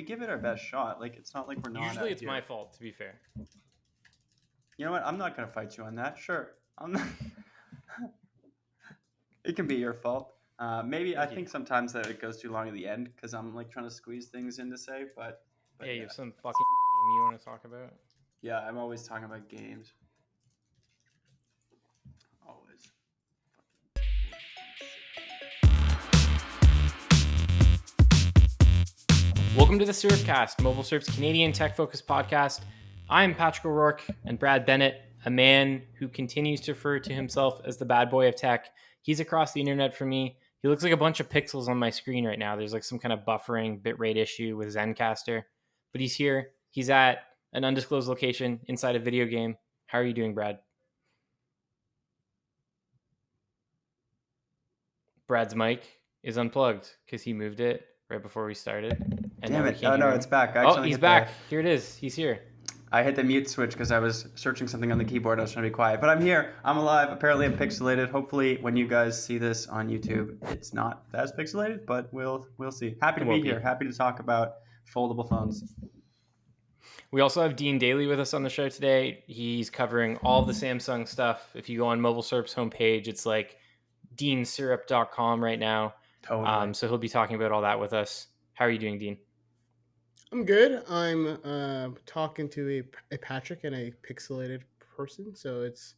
give it our best shot. Like, it's not like we're not. Usually it's my fault, to be fair. You know what? I'm not gonna fight you on that. Sure, I'm not. It can be your fault. Maybe I think sometimes that it goes too long at the end because I'm like trying to squeeze things in to say, but yeah, you have some fucking game you want to talk about? Yeah, I'm always talking about games. Always. Welcome to the SyrupCast, MobileSyrup's Canadian tech-focused podcast. I'm Patrick O'Rourke, and Brad Bennett, a man who continues to refer to himself as the bad boy of tech. He's across the internet from me. He looks like a bunch of pixels on my screen right now. There's like some kind of buffering bitrate issue with Zencaster. But he's here. He's at an undisclosed location inside a video game. How are you doing, Brad? Brad's mic is unplugged because he moved it right before we started. And damn it. Oh, no, it's back. He's back. Here it is. He's here. I hit the mute switch because I was searching something on the keyboard. I was trying to be quiet. But I'm here. I'm alive. Apparently, I'm pixelated. Hopefully, when you guys see this on YouTube, it's not as pixelated, but we'll see. Happy to be here. Happy to talk about foldable phones. We also have Dean Daley with us on the show today. He's covering all the Samsung stuff. If you go on MobileSyrup's homepage, it's like deansyrup.com right now. Totally. So he'll be talking about all that with us. How are you doing, Dean? I'm good. I'm talking to a Patrick and a pixelated person, so it's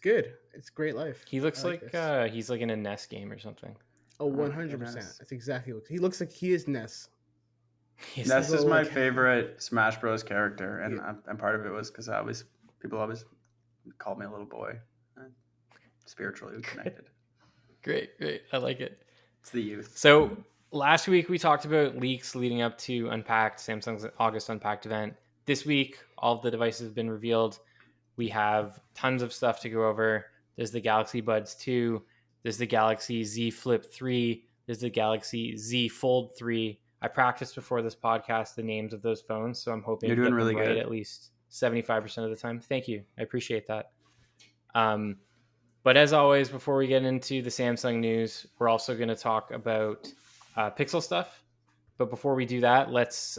good. It's great life. He looks like he's like in a NES game or something. Oh, 100%. That's exactly what he looks like. He is Ness. Ness is my favorite Smash Bros. Character, and and part of it was because people always called me a little boy. Spiritually connected. Great. I like it. It's the youth. So last week we talked about leaks leading up to Unpacked, Samsung's August Unpacked event. This week, all of the devices have been revealed. We have tons of stuff to go over. There's the Galaxy Buds 2. There's the Galaxy Z Flip 3. There's the Galaxy Z Fold 3. I practiced before this podcast the names of those phones, so I'm hoping you're doing really good at least 75% of the time. Thank you. I appreciate that. But as always, before we get into the Samsung news, we're also going to talk about Pixel stuff. But before we do that, let's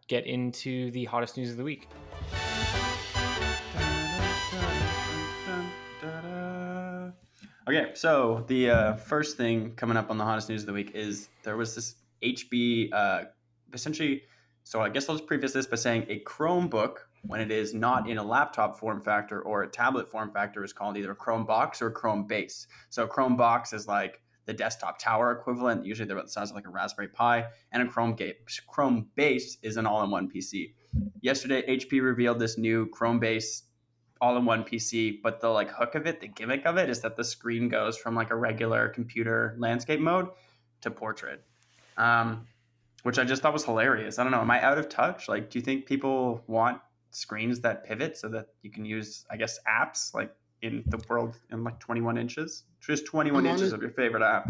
get into the hottest news of the week. Okay, so the first thing coming up on the hottest news of the week is there was this HB, essentially, so I guess I'll just preface this by saying a Chromebook, when it is not in a laptop form factor or a tablet form factor, is called either a Chrome box or a Chrome base. So a Chrome box is like the desktop tower equivalent. Usually they're about the size of like a Raspberry Pi. And a Chrome base is an all-in-one PC. Yesterday, HP revealed this new Chrome base all-in-one PC, but the like hook of it, the gimmick of it, is that the screen goes from like a regular computer landscape mode to portrait, which I just thought was hilarious. I don't know. Am I out of touch? Like, do you think people want screens that pivot so that you can use, I guess, apps like in the world in like 21 inches? Just 21 inches of your favorite app.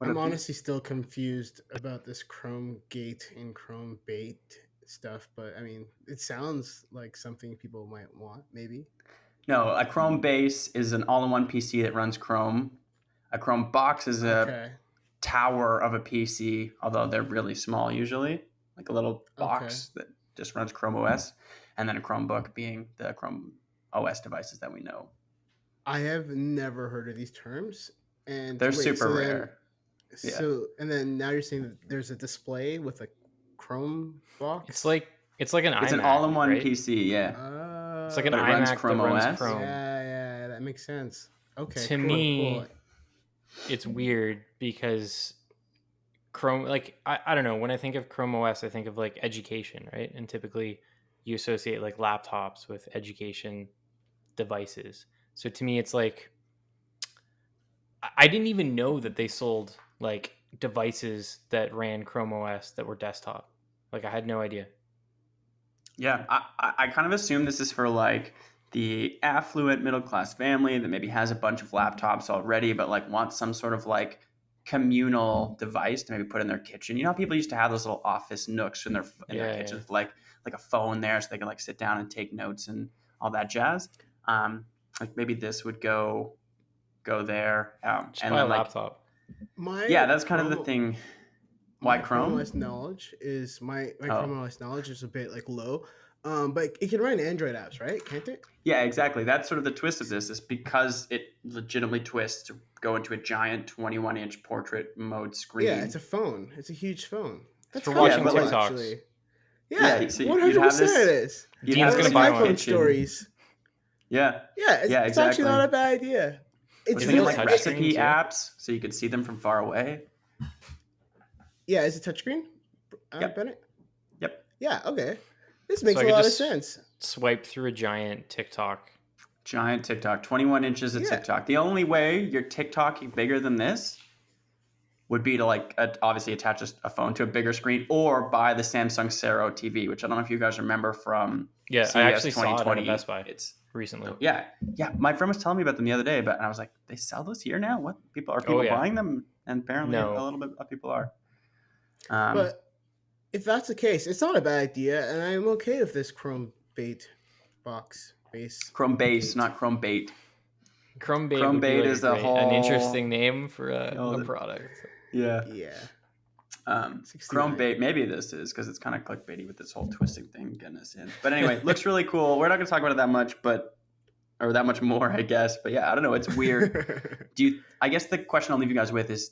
I'm honestly still confused about this Chrome Gate and Chrome Bait stuff, but I mean, it sounds like something people might want, maybe. No, a Chrome base is an all-in-one PC that runs Chrome. A Chrome box is a tower of a PC, although they're really small usually, like a little box that just runs Chrome OS, and then a Chromebook being the Chrome OS devices that we know. I have never heard of these terms, and they're super rare. And then now you're saying that there's a display with a Chrome box. It's like an iMac. It's an all-in-one right? PC, yeah. It's like an iMac Chrome that runs OS. Chrome. Yeah, that makes sense. Okay. To me, it's weird because Chrome, like, I don't know. When I think of Chrome OS, I think of like education, right? And typically you associate like laptops with education devices. So to me, it's like, I didn't even know that they sold like devices that ran Chrome OS that were desktop. Like, I had no idea. Yeah, I kind of assume this is for like the affluent middle class family that maybe has a bunch of laptops already, but like wants some sort of like communal device to maybe put in their kitchen. You know how people used to have those little office nooks in their kitchens, like a phone there, so they can like sit down and take notes and all that jazz. Like maybe this would go there. And buy a laptop. That's kind of the thing. Why my Chrome Chrome? OS knowledge is my Oh. Chrome OS knowledge is a bit like low. But it can run Android apps, right? Can't it? Yeah, exactly. That's sort of the twist of this, is because it legitimately twists to go into a giant 21-inch portrait mode screen. Yeah, it's a phone. It's a huge phone. That's for kind of watching cool, like- TikToks. actually. Yeah, Yeah, so one you'd hundred have percent this- it is. you'd Dean's have gonna this buy in your one. iPhone kitchen. stories. Yeah. Yeah, it's Yeah, actually not a bad idea. I It's was Is thinking it like touchscreen recipe too? apps, so you could see them from far away. yeah, is it touchscreen? Yep. Bennett? Yep. Yeah, okay. This makes I a could lot of just sense. Swipe through a giant TikTok. Giant TikTok, 21 inches of Yeah. TikTok. The only way your TikTok bigger than this would be to like obviously attach a phone to a bigger screen or buy the Samsung Sero TV, which I don't know if you guys remember from Yeah, CES I actually saw it 2020. at Best Buy It's recently. yeah. My friend was telling me about them the other day, and I was like, they sell those here now? What people yeah. buying them? And apparently No. a little bit of people are. But if that's the case, it's not a bad idea, and I'm okay with this Chrome bait box base. Chrome base, Bait. not Chrome bait. Chrome bait Chrome would be bait like is a a great, whole- an interesting name for a Oh, product. Yeah. Yeah. 69. Chrome bait, maybe this is because it's kind of clickbaity with this whole twisting thing getting us in. But anyway, looks really cool. We're not going to talk about it that much, or that much more, I guess. But yeah, I don't know. It's weird. I guess the question I'll leave you guys with is,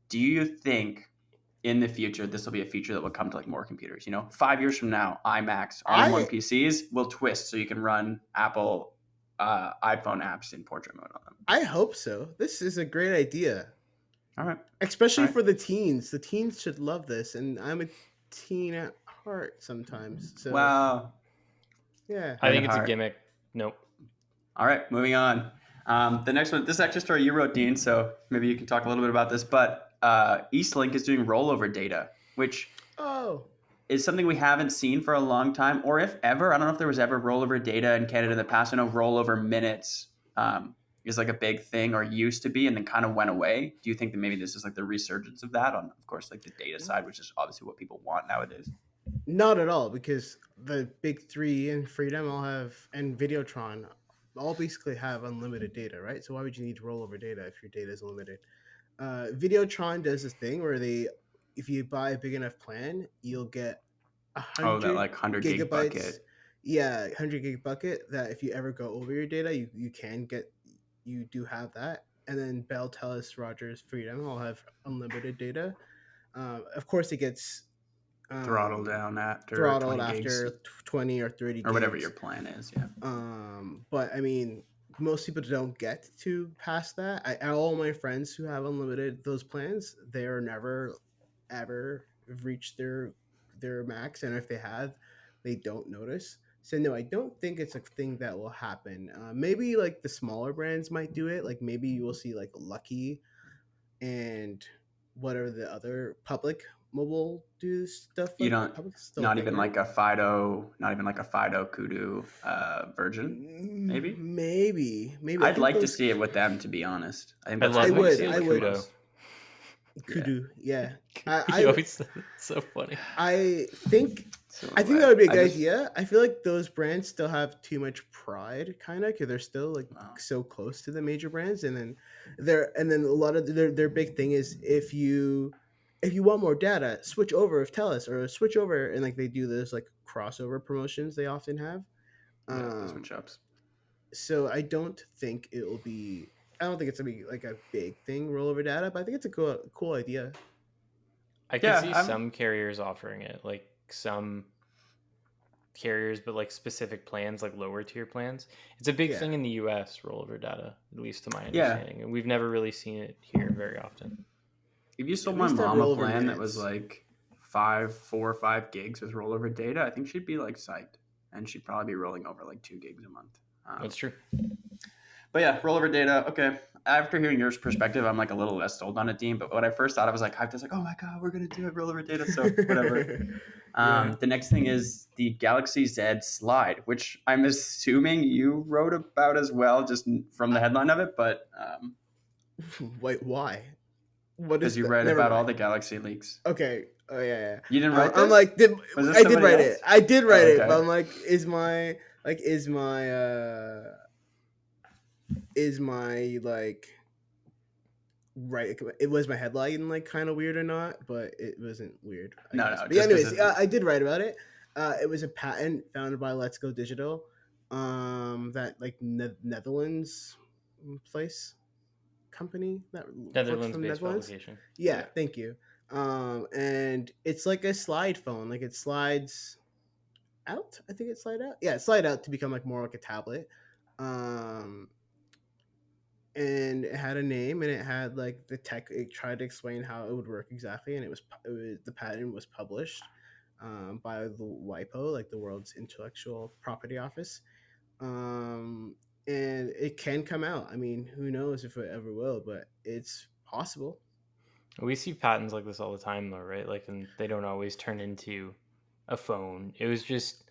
do you think in the future this will be a feature that will come to like more computers? 5 years from now, iMacs, all-in-one PCs will twist so you can run Apple iPhone apps in portrait mode on them. I hope so. This is a great idea. All right. Especially All right. for the teens. The teens should love this, and I'm a teen at heart sometimes. So Wow. yeah. I think At it's a heart. gimmick. Nope. All right, moving on. The next one, this is actually a story you wrote, Dean, so maybe you can talk a little bit about this. But Eastlink is doing rollover data, which is something we haven't seen for a long time, or if ever. I don't know if there was ever rollover data in Canada in the past. I know rollover minutes is like a big thing, or used to be, and then kind of went away. Do you think that maybe this is like the resurgence of that on, of course, like the data side, which is obviously what people want nowadays? Not at all, because the big three and Freedom all have, and Videotron all basically have unlimited data, right? So why would you need rollover data if your data is unlimited? Videotron does this thing where if you buy a big enough plan, you'll get 100 that like 100 gig gigabytes. bucket. Yeah, 100 gig bucket that if you ever go over your data, you do have that. And then Bell, Telus, Rogers, Freedom all have unlimited data. Of course, it gets Throttled down after 20 gigs. 20 or 30 or whatever gigs. your plan is. Yeah. But I mean, most people don't get to pass that. All my friends who have unlimited those plans, they are never ever reached their max, and if they have, they don't notice. So no, I don't think it's a thing that will happen. Maybe like the smaller brands might do it. Like maybe you will see like Lucky and whatever the other public mobile do stuff. You like don't- Public's still Not even bigger. like a Fido Kudu version. Maybe? Maybe. I I'd think like to those- see it with them, to be honest. I think I that's love I'd like to would, see it I with would. Kudos. Kudu. Yeah. You always said it's so funny. I think So that would be a I good just- idea. I feel like those brands still have too much pride, kind of, because they're still like Wow. so close to the major brands, and then a lot of their big thing is if you want more data, switch over with TELUS or switch over, and like they do those like crossover promotions they often have. Yeah, the switch ups. So I don't think it will be. I don't think it's gonna be like a big thing, rollover data, but I think it's a cool idea. I can Yeah, see I'm- some carriers offering it, like some carriers, but like specific plans, like lower tier plans. It's a big Yeah. thing in the US, rollover data, at least to my Yeah. understanding. And we've never really seen it here very often. If you sold At my least have mom a rollover plan that was minutes. like 4 or 5 gigs with rollover data, I think she'd be like psyched, and she'd probably be rolling over like 2 gigs a month. That's true. But yeah, rollover data. Okay. After hearing your perspective, I'm like a little less sold on it, Dean. But when I first thought, I was like, oh my god, we're gonna do it, rollover data. So whatever. Yeah. The next thing is the Galaxy Z Slide, which I'm assuming you wrote about as well, just from the headline of it. But Wait, why? What because is you that? read Never about all mind. the Galaxy leaks, Okay. Oh yeah. you didn't write this. I'm like, Was this I did somebody write else? it. I did write Oh, it, okay. but I'm like, is my like right. It was my headline like kind of weird or not, but it wasn't weird. I No, guess. no, But yeah, just because anyways, I did write about it. It was a patent founded by Let's Go Digital, that like Netherlands place company that works Netherlands from based Netherlands. publication. Yeah, thank you. And it's like a slide phone. Like it slides out. I think it slide out. Yeah, it slide out to become like more like a tablet. Um, and it had a name and it had like the tech. It tried to explain how it would work exactly, and the patent was published by the WIPO, like the World's Intellectual Property Office. Um, and it can come out. I mean, who knows if it ever will, but it's possible. We see patents like this all the time, though, right? Like, and they don't always turn into a phone. It was just,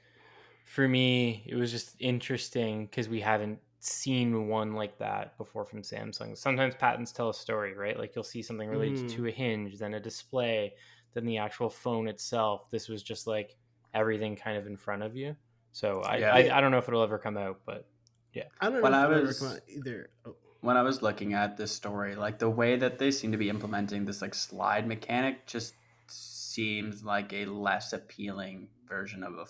for me, it was just interesting because we haven't seen one like that before from Samsung. Sometimes patents tell a story, right? Like, you'll see something related Hmm. to a hinge, then a display, then the actual phone itself. This was just like everything kind of in front of you. So yeah. Yeah, I don't know if it'll ever come out, but yeah. I don't know When if I it'll ever come was out either. Oh. when I was looking at this story, like the way that they seem to be implementing this like slide mechanic just seems like a less appealing version of a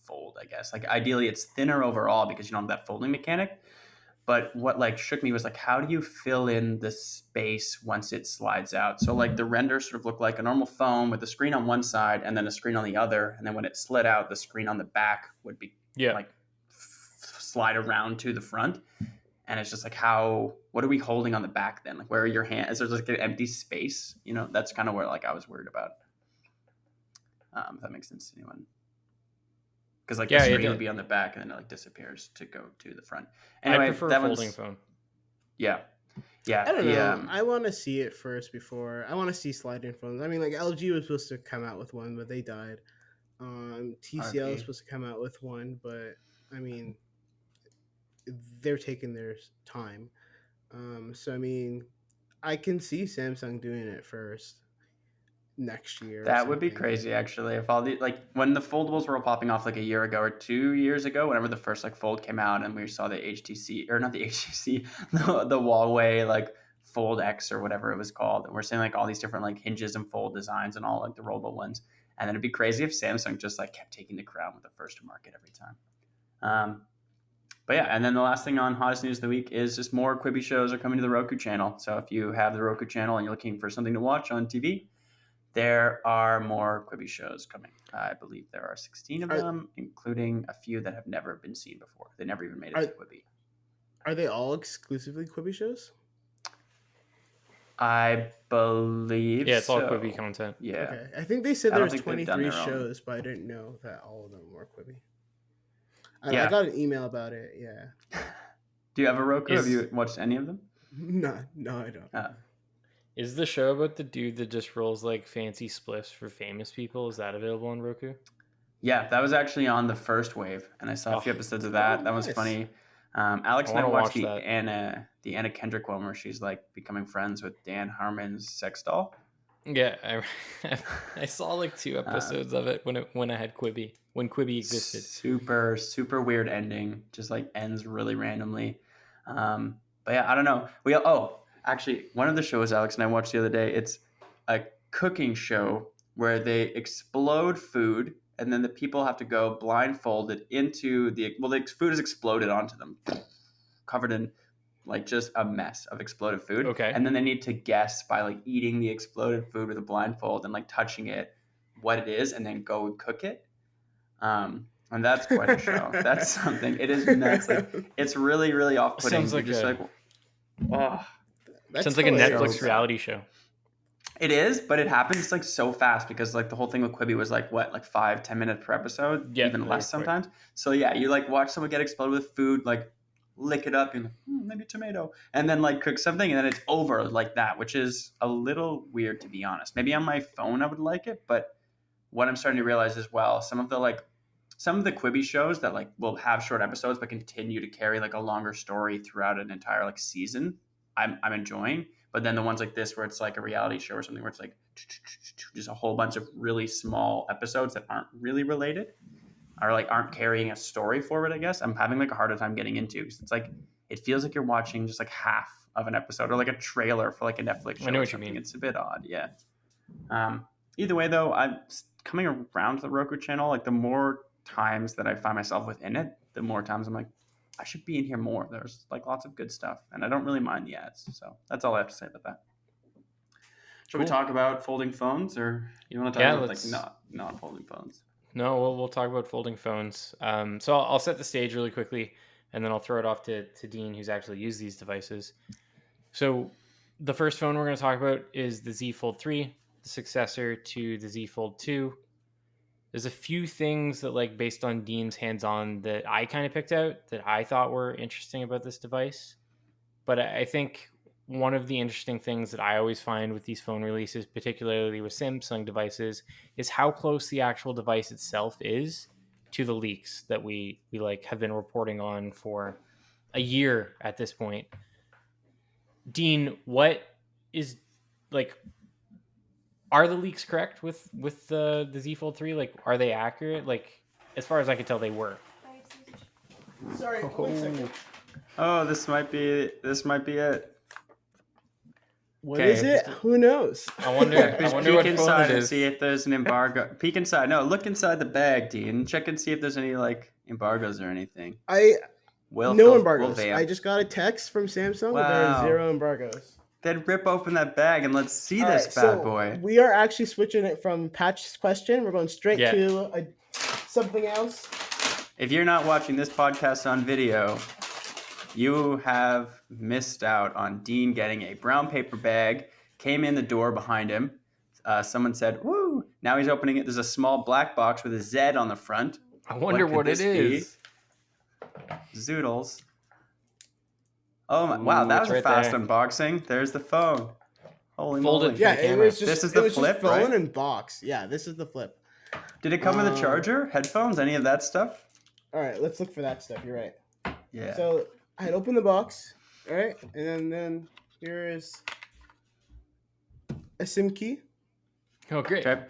fold, I guess. Like ideally it's thinner overall because you don't have that folding mechanic. But what like shook me was like how do you fill in the space once it slides out? So like the render sort of looked like a normal phone with a screen on one side and then a screen on the other, and then when it slid out, the screen on the back would be Yeah. like slide around to the front. And it's just like what are we holding on the back then? Like where are your hands? Is there like an empty space? You know, that's kind of where like I was worried about. If that makes sense to anyone. Because like Yeah, the it screen did. would be on the back and then it like disappears to go to the front. I Anyway, prefer that folding one's phone. yeah. I don't The know. I want to see it first before I want to see sliding phones. I mean, like LG was supposed to come out with one, but they died. TCL is RP. supposed to come out with one, but I mean, they're taking their time. So I mean, I can see Samsung doing it first next year or That would be something. crazy actually. If all the like when the foldables were all popping off like a year ago or 2 years ago, whenever the first like fold came out and we saw the HTC or not the HTC, the Huawei like Fold X or whatever it was called, and we're seeing like all these different like hinges and fold designs and all like the rollable ones. And then it'd be crazy if Samsung just like kept taking the crown with the first to market every time. But yeah, and then the last thing on hottest news of the week is just more Quibi shows are coming to the Roku channel. So if you have the Roku channel and you're looking for something to watch on TV, there are more Quibi shows coming. I believe there are 16 of Are them, including a few that have never been seen before. They never even made it are to Quibi. are they all exclusively Quibi shows? I believe Yeah, it's all so. Quibi content. Yeah. Okay, I think they said I there don't was think they've done 23 their own. shows, but I didn't know that all of them were Quibi. I Yeah. got an email about it. Yeah. Do you have a Roku? Have Is you watched any of them? No, I don't. is the show about the dude that just rolls like fancy spliffs for famous people? Is that available on Roku? Yeah, that was actually on the first wave, and I saw a few Oh, episodes of that. Oh, That was nice. funny. Alex I and I wanna watched watch the that. Anna Kendrick one where she's like becoming friends with Dan Harmon's sex doll. Yeah, I saw like 2 Uh, episodes of it when I had Quibi, when Quibi existed. super weird ending. Just like ends really randomly. But yeah, I don't know. Actually, one of the shows Alex and I watched the other day. It's a cooking show where they explode food, and then the people have to go blindfolded into the food is exploded onto them, covered in like just a mess of exploded food. Okay. And then they need to guess by like eating the exploded food with a blindfold and like touching it what it is, and then go and cook it. And that's quite a show. That's something. It is nuts. Like it's really off-putting. Sounds You're like just a like, oh, That's sounds like a hilarious. Netflix reality show. it is, but it happens like so fast because like the whole thing with Quibi was like what, like 5-10 minutes per episode, Yeah, even they less were quick. sometimes. So yeah, you like watch someone get exploded with food, like lick it up and like, maybe tomato, and then like cook something, and then it's over like that, which is a little weird to be honest. Maybe on my phone I would like it, but what I'm starting to realize as well, some of the Quibi shows that like will have short episodes but continue to carry like a longer story throughout an entire like season, I'm enjoying. But then the ones like this where it's like a reality show or something where it's like just a whole bunch of really small episodes that aren't really related or like aren't carrying a story forward, I guess I'm having like a harder time getting into because it's like it feels like you're watching just like half of an episode or like a trailer for like a Netflix show. I know or what you something. mean. It's a bit odd, yeah. Either way, though, I'm coming around to the Roku channel. Like the more times that I find myself within it, the more times I'm like, I should be in here more. There's like lots of good stuff, and I don't really mind the ads. So that's all I have to say about that. Should we Cool. talk about folding phones, or you want to talk about like not folding phones? No, we'll talk about folding phones. So I'll set the stage really quickly, and then I'll throw it off to Dean, who's actually used these devices. So the first phone we're going to talk about is the Z Fold 3, the successor to the Z Fold 2. There's a few things that, like, based on Dean's hands-on, that I kind of picked out that I thought were interesting about this device. But I think one of the interesting things that I always find with these phone releases, particularly with Samsung devices, is how close the actual device itself is to the leaks that we like have been reporting on for a year at this point. Dean, what is, like, are the leaks correct with the Z Fold 3? Like, are they accurate? Like, as far as I could tell, they were. Sorry, 1 second. Oh, this might be it. What is it? Who knows? I wonder. Please I wonder peek what inside phone it and is. see if there's an embargo. Peek inside. No, look inside the bag, Dean. Check and see if there's any like embargoes or anything. No embargoes. I just got a text from Samsung that there are Wow. 0 embargoes. Then rip open that bag and let's see All this right, bad so boy. We are actually switching it from Patch's question. We're going straight to something else. If you're not watching this podcast on video, you have missed out on Dean getting a brown paper bag. Came in the door behind him. Someone said, "Woo!" Now he's opening it. There's a small black box with a Z on the front. I wonder what it could this be? is. Zoodles. Oh my! Wow, that it's was a right fast there. unboxing. There's the phone. Holy Fold moly! it. Yeah, the it camera. was just This is the flip, just phone right? and box. Yeah, this is the flip. Did it come with a charger, headphones, any of that stuff? All right, let's look for that stuff. You're right. Yeah. So I had opened the box, all right, and then here is a SIM key. Oh, great. Okay.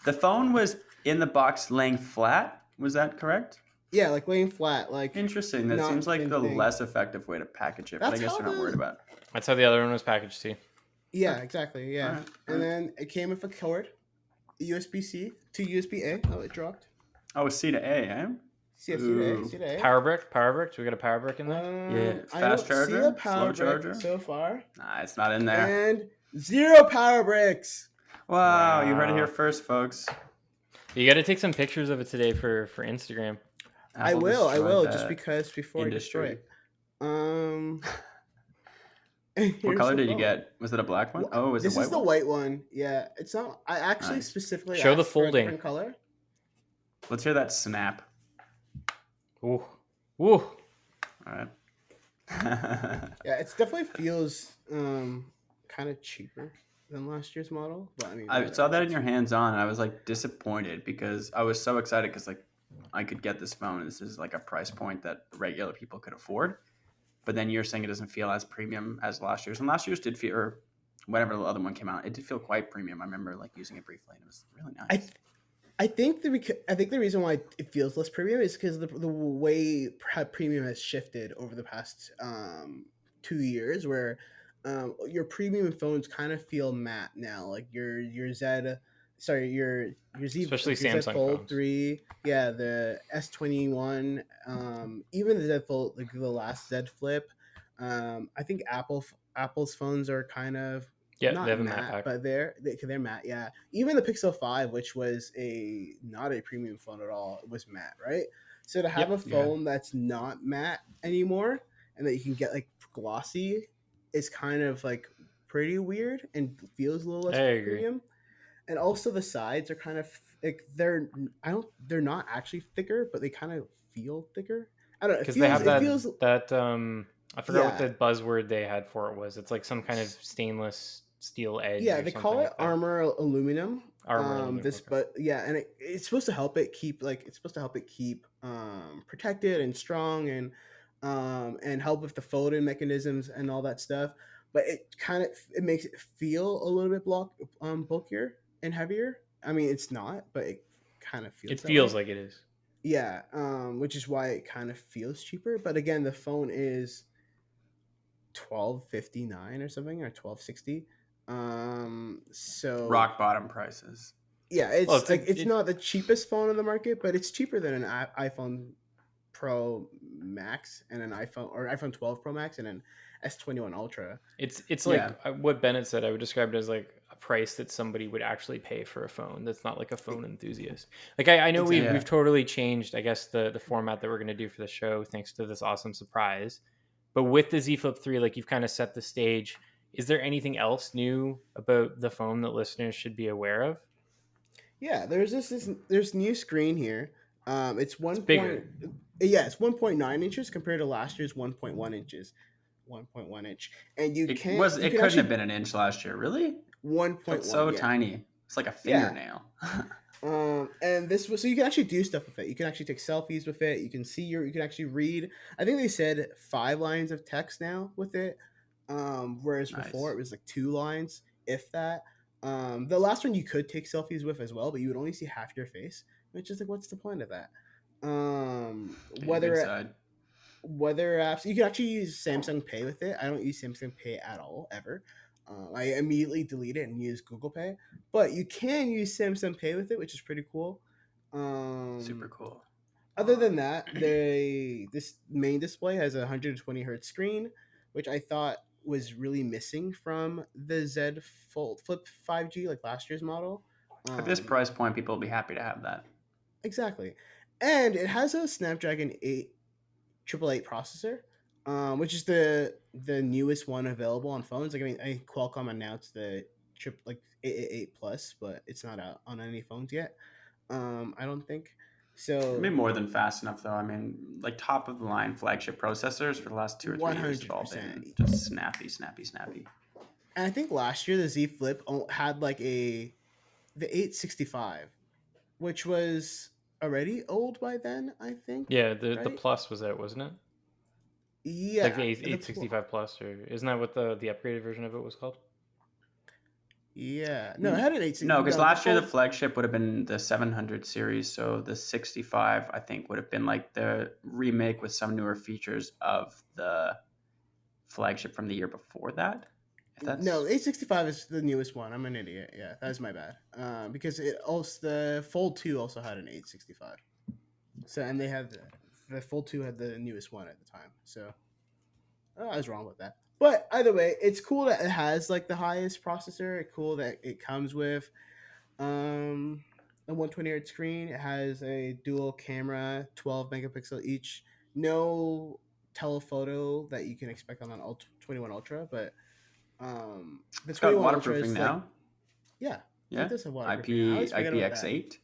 The phone was in the box laying flat. Was that correct? Yeah, like laying flat, like Interesting. That not seems like the anything. less effective way to package it, but I That's guess how they're not the- worried about it. That's how the other one was packaged too. Yeah, exactly. Yeah, Alright, and then it came with a cord, USB-C to USB-A. Oh, it dropped. Oh, C to A, eh? C to Ooh. A, C to A. Power brick. Do we got a power brick in there? Yeah, I fast don't see charger, a power slow brick charger? so far, Nah, it's not in there. and 0 power bricks. Wow, you heard it Wow. here first, folks. You got to take some pictures of it today for Instagram. I Apple will, destroyed just that because before industry. I destroy it. What color did you get? Was it a black one? Oh, This is the white one. Yeah, it's not. I actually Nice. specifically Show the asked for a folding. different color. Let's hear that snap. Ooh. All right. Yeah, it definitely feels kind of cheaper than last year's model. But I mean, I saw that in your hands on, and I was like disappointed because I was so excited because like I could get this phone. This is like a price point that regular people could afford. But then you're saying it doesn't feel as premium as last year's, and last year's did feel, or whatever the other one came out, it did feel quite premium. I remember like using it briefly, and it was really nice. I think the reason why it feels less premium is because the way premium has shifted over the past 2 years, where your premium phones kind of feel matte now. Like your Z, Especially your Z Samsung Fold phones. 3, yeah, the S21, even the Z Fold, like the last Z Flip. I think Apple's phones are kind of Yeah, not they have a matte, matte pack. but they're matte. Yeah, even the Pixel 5, which was not a premium phone at all, was matte, right? So to have Yep. a phone that's not matte anymore and that you can get like glossy is kind of like pretty weird and feels a little less I agree. premium. And also the sides are kind of like they're not actually thicker, but they kind of feel thicker. I don't know. Because they have that feels I forgot what Yeah. the buzzword they had for it was. It's like some kind of stainless steel edge. Yeah, or they something call it like that. armor aluminum. Armor aluminum, This, okay. but yeah, and it's supposed to help it keep protected and strong and help with the folding mechanisms and all that stuff. But it makes it feel a little bit bulkier and heavier. I mean, it's not, but it kind of feels. It that feels way. like it is. Yeah, which is why it kind of feels cheaper. But again, the phone is 1259 or something, or 1260. So Rock bottom prices. yeah, Well, it's like it's it, not the cheapest phone on the market, but it's cheaper than an iPhone Pro Max and an iPhone 12 Pro Max and an S21 Ultra. it's Yeah. like what Bennett said. I would describe it as like a price that somebody would actually pay for a phone. That's not like a phone enthusiast. Like I know Exactly. we've totally changed, I guess, the format that we're going to do for the show thanks to this awesome surprise. But with the Z Flip 3, like you've kind of set the stage. Is there anything else new about the phone that listeners should be aware of? Yeah, there's new screen here. It's It's one point bigger. yeah, it's 1.9 inches compared to last year's 1.1 inches. 1.1 inch, and you It can couldn't have actually been an inch last year, really? Felt 1.1, so yeah. tiny. It's like a Yeah. fingernail. And this was so you can actually do stuff with it. You can actually take selfies with it. You can actually read. I think they said 5 lines of text now with it. Whereas before Nice. it was like 2 lines, if that. The last one you could take selfies with as well, but you would only see half your face, which is like, what's the point of that? Getting a good Whether side. apps you can actually use Samsung Pay with it. I don't use Samsung Pay at all ever. I immediately delete it and use Google Pay, but you can use Samsung Pay with it, which is pretty cool. Super Um, cool. Other than that, this main display has a 120 hertz screen, which I thought was really missing from the Z Fold Flip 5G, like last year's model. At this Um, price point, people will be happy to have that. exactly, and it has a Snapdragon 888 processor, which is the newest one available on phones. Like, I mean, Qualcomm announced the chip like 888 plus, but it's not out on any phones yet. I don't think It'd be so. more than fast enough, though. I mean, like top of the line flagship processors for the last 2 or 3 years have all 100%. been just snappy, snappy, snappy. And I think last year the Z Flip had like the 865, which was already old by then. I think, Yeah, the right? plus was out, wasn't it? Like the Yeah, 865 plus, or isn't that what the upgraded version of it was called? yeah. No, it had an 8. No, because No, the last year the fold. flagship would have been the 700 series, so the 65 I think would have been like the remake with some newer features of the flagship from the year before that. If No, that's 865 is the newest one. I'm an idiot. Yeah, that's my bad. Because it also the Fold 2 also had an 865. So and they had the Fold 2 had the newest one at the time. So I was wrong with that. But either way, it's cool that it has like the highest processor. It's cool that it comes with a 120 hertz screen. It has a dual camera, 12 megapixel each. No telephoto that you can expect on an 21 Ultra, but the it's got 21 Ultra waterproofing is like, now. yeah, it Yeah, does have waterproofing. I IP always forget about that. IPX8.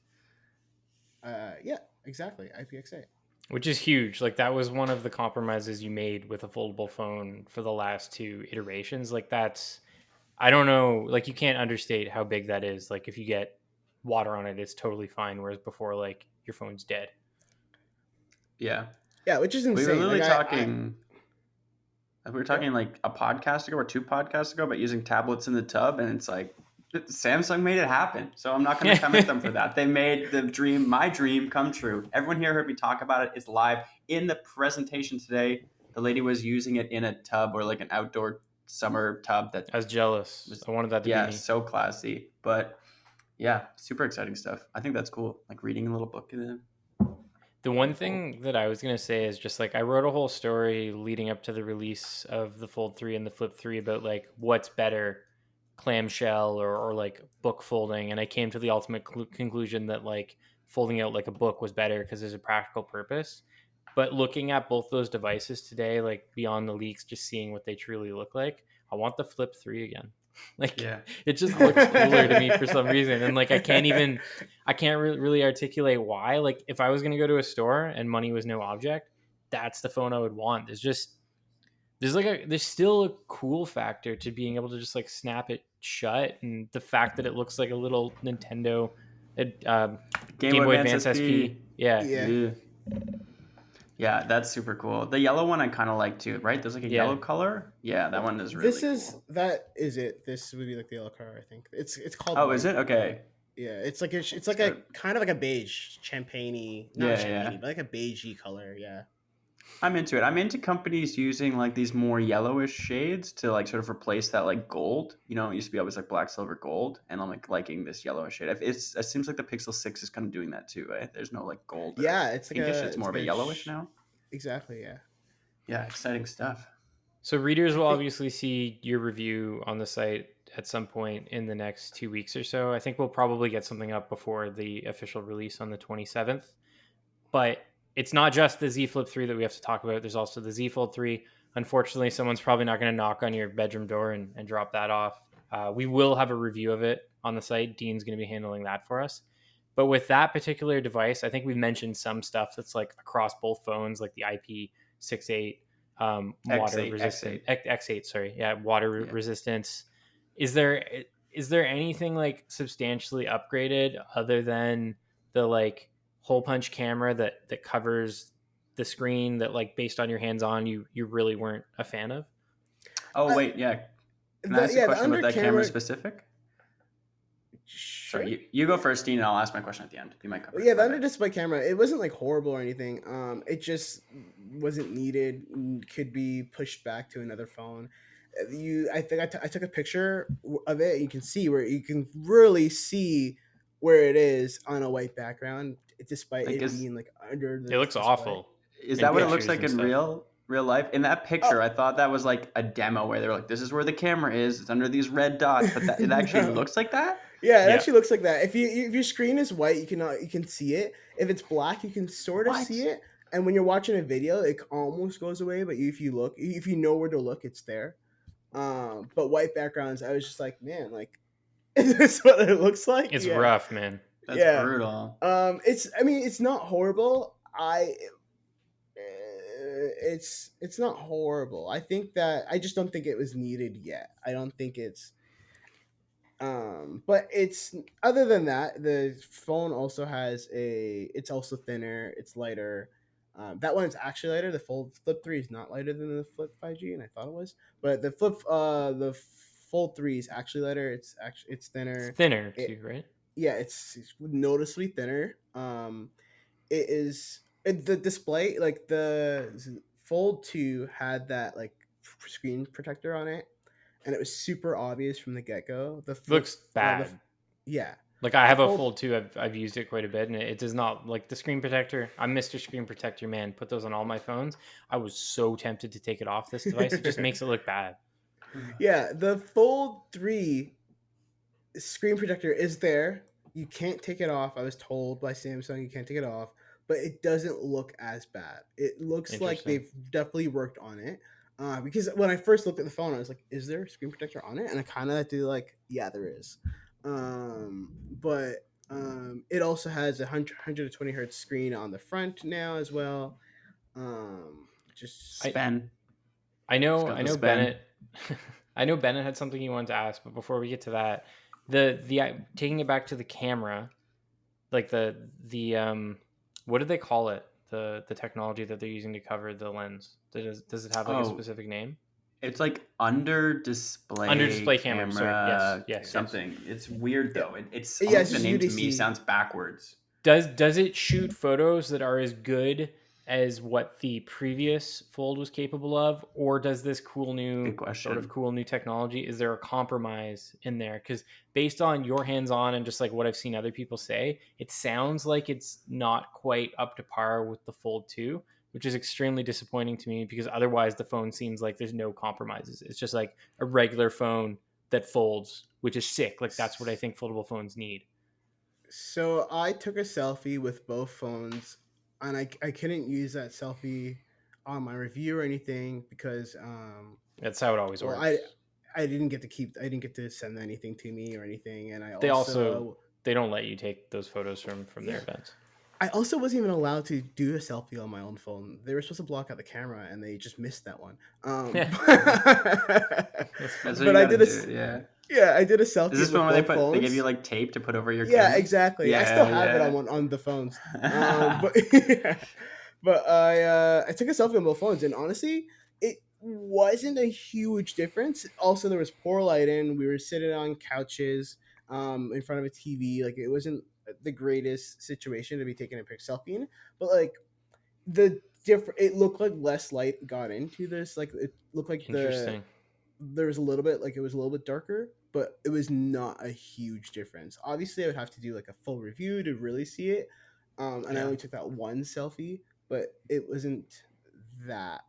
Yeah, exactly, IPX8. Which is huge. Like that was one of the compromises you made with a foldable phone for the last 2 iterations. Like that's, I don't know, like you can't understate how big that is. Like if you get water on it, it's totally fine. Whereas before, like your phone's dead. Yeah, Yeah, which is we were insane. Like literally I talking. We were yeah. talking like a podcast ago or 2 podcasts ago about using tablets in the tub, and it's like Samsung made it happen. So I'm not going to come at them for that. They made my dream, come true. Everyone here heard me talk about it. It's live in the presentation today. The lady was using it in a tub or like an outdoor summer tub that I was jealous. was, I wanted that to be yeah, me. so classy. But yeah, super exciting stuff. I think that's cool. Like reading a little book in it. The one thing that I was going to say is just like I wrote a whole story leading up to the release of the Fold 3 and the Flip 3 about like what's better, clamshell or like book folding. And I came to the ultimate conclusion that like folding out like a book was better because there's a practical purpose. But looking at both those devices today, like beyond the leaks, just seeing what they truly look like, I want the Flip 3 again. Like Yeah. it just looks cooler to me for some reason. And like I can't really articulate why. Like if I was going to go to a store and money was no object, that's the phone I would want. There's still a cool factor to being able to just like snap it shut, and the fact that it looks like a little Nintendo Game Boy Advance SP. Yeah. Yeah. Yeah. Yeah, that's super cool. The yellow one I kind of like too, right? There's like a Yeah. yellow color. Yeah, that one is really This is cool. that is it. This would be like the yellow car. I think it's called. Oh, white. is it? Okay. Yeah, it's like it's like a good. kind of like a beige, champagne-y, not Yeah, champagne-y, yeah. but like a beigey color. Yeah. I'm into it. I'm into companies using like these more yellowish shades to like sort of replace that like gold. You know, it used to be always like black, silver, gold, and I'm like liking this yellowish shade. It seems like the Pixel 6 is kind of doing that too, right? There's no like gold or Yeah, like pinkish. It's more of a yellowish now. exactly, yeah. Yeah, exciting stuff. So readers I will think obviously see your review on the site at some point in the next 2 weeks or so. I think we'll probably get something up before the official release on the 27th. But it's not just the Z Flip 3 that we have to talk about. There's also the Z Fold 3. Unfortunately, someone's probably not going to knock on your bedroom door and drop that off. We will have a review of it on the site. Dean's going to be handling that for us. But with that particular device, I think we've mentioned some stuff that's like across both phones, like the IP68 water X8, resistant X8. X8, sorry, yeah, water Yeah. resistance. Is there anything like substantially upgraded other than the like hole punch camera that covers the screen that like based on your hands on you really weren't a fan of? Oh I, wait, yeah. Can I ask a the question under about that camera camera. specific? Sure. Sorry, you go first, Dean, and I'll ask my question at the end. You might cover Well, it. yeah, the My under bad. display camera, it wasn't like horrible or anything. It just wasn't needed. Could be pushed back to another phone. I think I took a picture of it. You can see where you can really see where it is on a white background, despite Like it being like under the It looks display. awful is in that what it Yeah. looks pictures like and in stuff. real life? In that picture, Oh I thought that was like a demo where they're like, "This is where the camera is. It's under these red dots," but that it actually no. looks like that. Yeah, it Yeah. actually looks like that. If your screen is white, you can see it. If it's black, you can sort of see What? it. And when you're watching a video, it almost goes away. But if you know where to look, it's there. But white backgrounds, I was just like, man, like, is this what it looks like? It's Yeah, rough, man. That's yeah. brutal. I mean, it's not horrible. It's not horrible. I think that I just don't think it was needed yet. I don't think it's but it's other than that, the phone also has it's also thinner, it's lighter. That one's actually lighter. The Flip 3 is not lighter than the Flip 5G, and I thought it was. But the Fold 3 is actually lighter. It's It's thinner. thinner It too, right? Yeah, it's noticeably thinner. It is the display, like the Fold 2 had that like screen protector on it, and it was super obvious from the get go. The flip, Looks bad. yeah, Like I the have a Fold. Fold 2. I've used it quite a bit, and it does not like the screen protector. I'm Mr. Screen Protector man. Put those on all my phones. I was so tempted to take it off this device. It just makes it look bad. Yeah, the Fold 3 screen protector is there. You can't take it off. I was told by Samsung you can't take it off, but it doesn't look as bad. It looks like Interesting. they've definitely worked on it. Because when I first looked at the phone, I was like, "Is there a screen protector on it?" And I kind of had to like, "Yeah, there is." But it also has a 120 hertz screen on the front now as well. Just I Ben, I it's know got I the know spin. Bennett. I know Bennett had something he wanted to ask, but before we get to that, the taking it back to the camera, like the what do they call it? The technology that they're using to cover the lens. Does it have like a Oh, specific name? it's like under Under display display camera. Sorry. Yes. camera Yes. Yes. something. It's weird yeah, though. It's yeah, almost it's the just name to me UDC. sounds backwards. Does it shoot photos that are as good as what the previous Fold was capable of, or does this Good cool new technology? Is there a compromise in there? Because based on your hands-on and just like what I've seen other people say, it sounds like it's not quite up to par with the Fold 2, which is extremely disappointing to me because otherwise the phone seems like there's no compromises. It's just like a regular phone that folds, which is sick. Like that's what I think foldable phones need. So I took a selfie with both phones, and I couldn't use that selfie on my review or anything because That's how it always well works. I didn't get to send anything to me or anything, and They also they don't let you take those photos from their yeah, events. I also wasn't even allowed to do a selfie on my own phone. They were supposed to block out the camera, and they just missed that one. That's That's funny. what you But I gotta did a do. Yeah. yeah, I did a Is selfie this one with where both they give you phones. like tape to put over your Yeah, camera? exactly. I still have it on the phones. Yeah. But but I took a selfie on both phones, and honestly, it wasn't a huge difference. Also, there was poor lighting. We were sitting on couches. in front of a TV. Like it wasn't the greatest situation to be taking a pic selfie in, but like the different, it looked like less light got into this. Like it looked like Interesting. there was a little bit, like it was a little bit darker, but it was not a huge difference. Obviously, I would have to do like a full review to really see it. And I only took that one selfie, but it wasn't that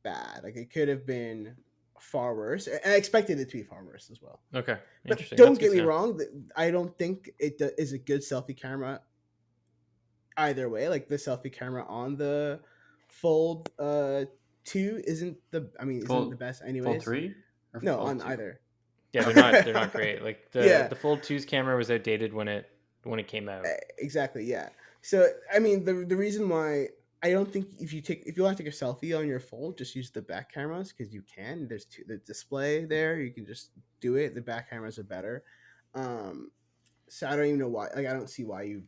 bad. Like it could have been far worse. And I expected it to be far worse as well. Okay. But Interesting. don't That's get good me to know. wrong. I don't think it is a good selfie camera either way. Like the selfie camera on the Fold 2 isn't the, I mean, isn't Fold- the best Fold anyways. 3? Or No, Fold on 2? either. Yeah, they're not great. Like Yeah. the Fold 2's camera was outdated when it came out. Exactly, yeah. So I mean, the reason why I don't think if you want to take a selfie on your Fold, just use the back cameras because you can. There's the display there. You can just do it. The back cameras are better. So I don't even know why. Like I don't see why you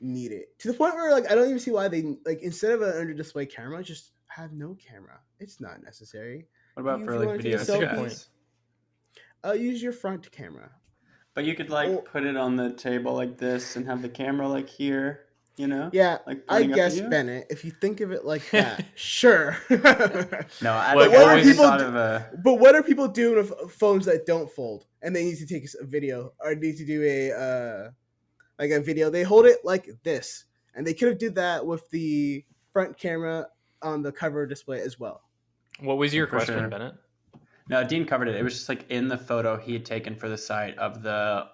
need it to the point where like I don't even see why they like instead of an under display camera, just have no camera. It's not necessary. What about If for you like wanna take video a That's a good selfie, point. use your front camera. But you could like Or- put it on the table like this and have the camera like here, you know? Yeah, Like I pointing up at guess you? Bennett. If you think of it like that, sure. No, I, What like, I are always people thought do- of a. But what are people doing with phones that don't fold and they need to take a video or need to do a like a video? They hold it like this, and they could have did that with the front camera on the cover display as well. What was your For question, sure. Bennett? No, Dean covered it. It was just like in the photo he had taken for the site of the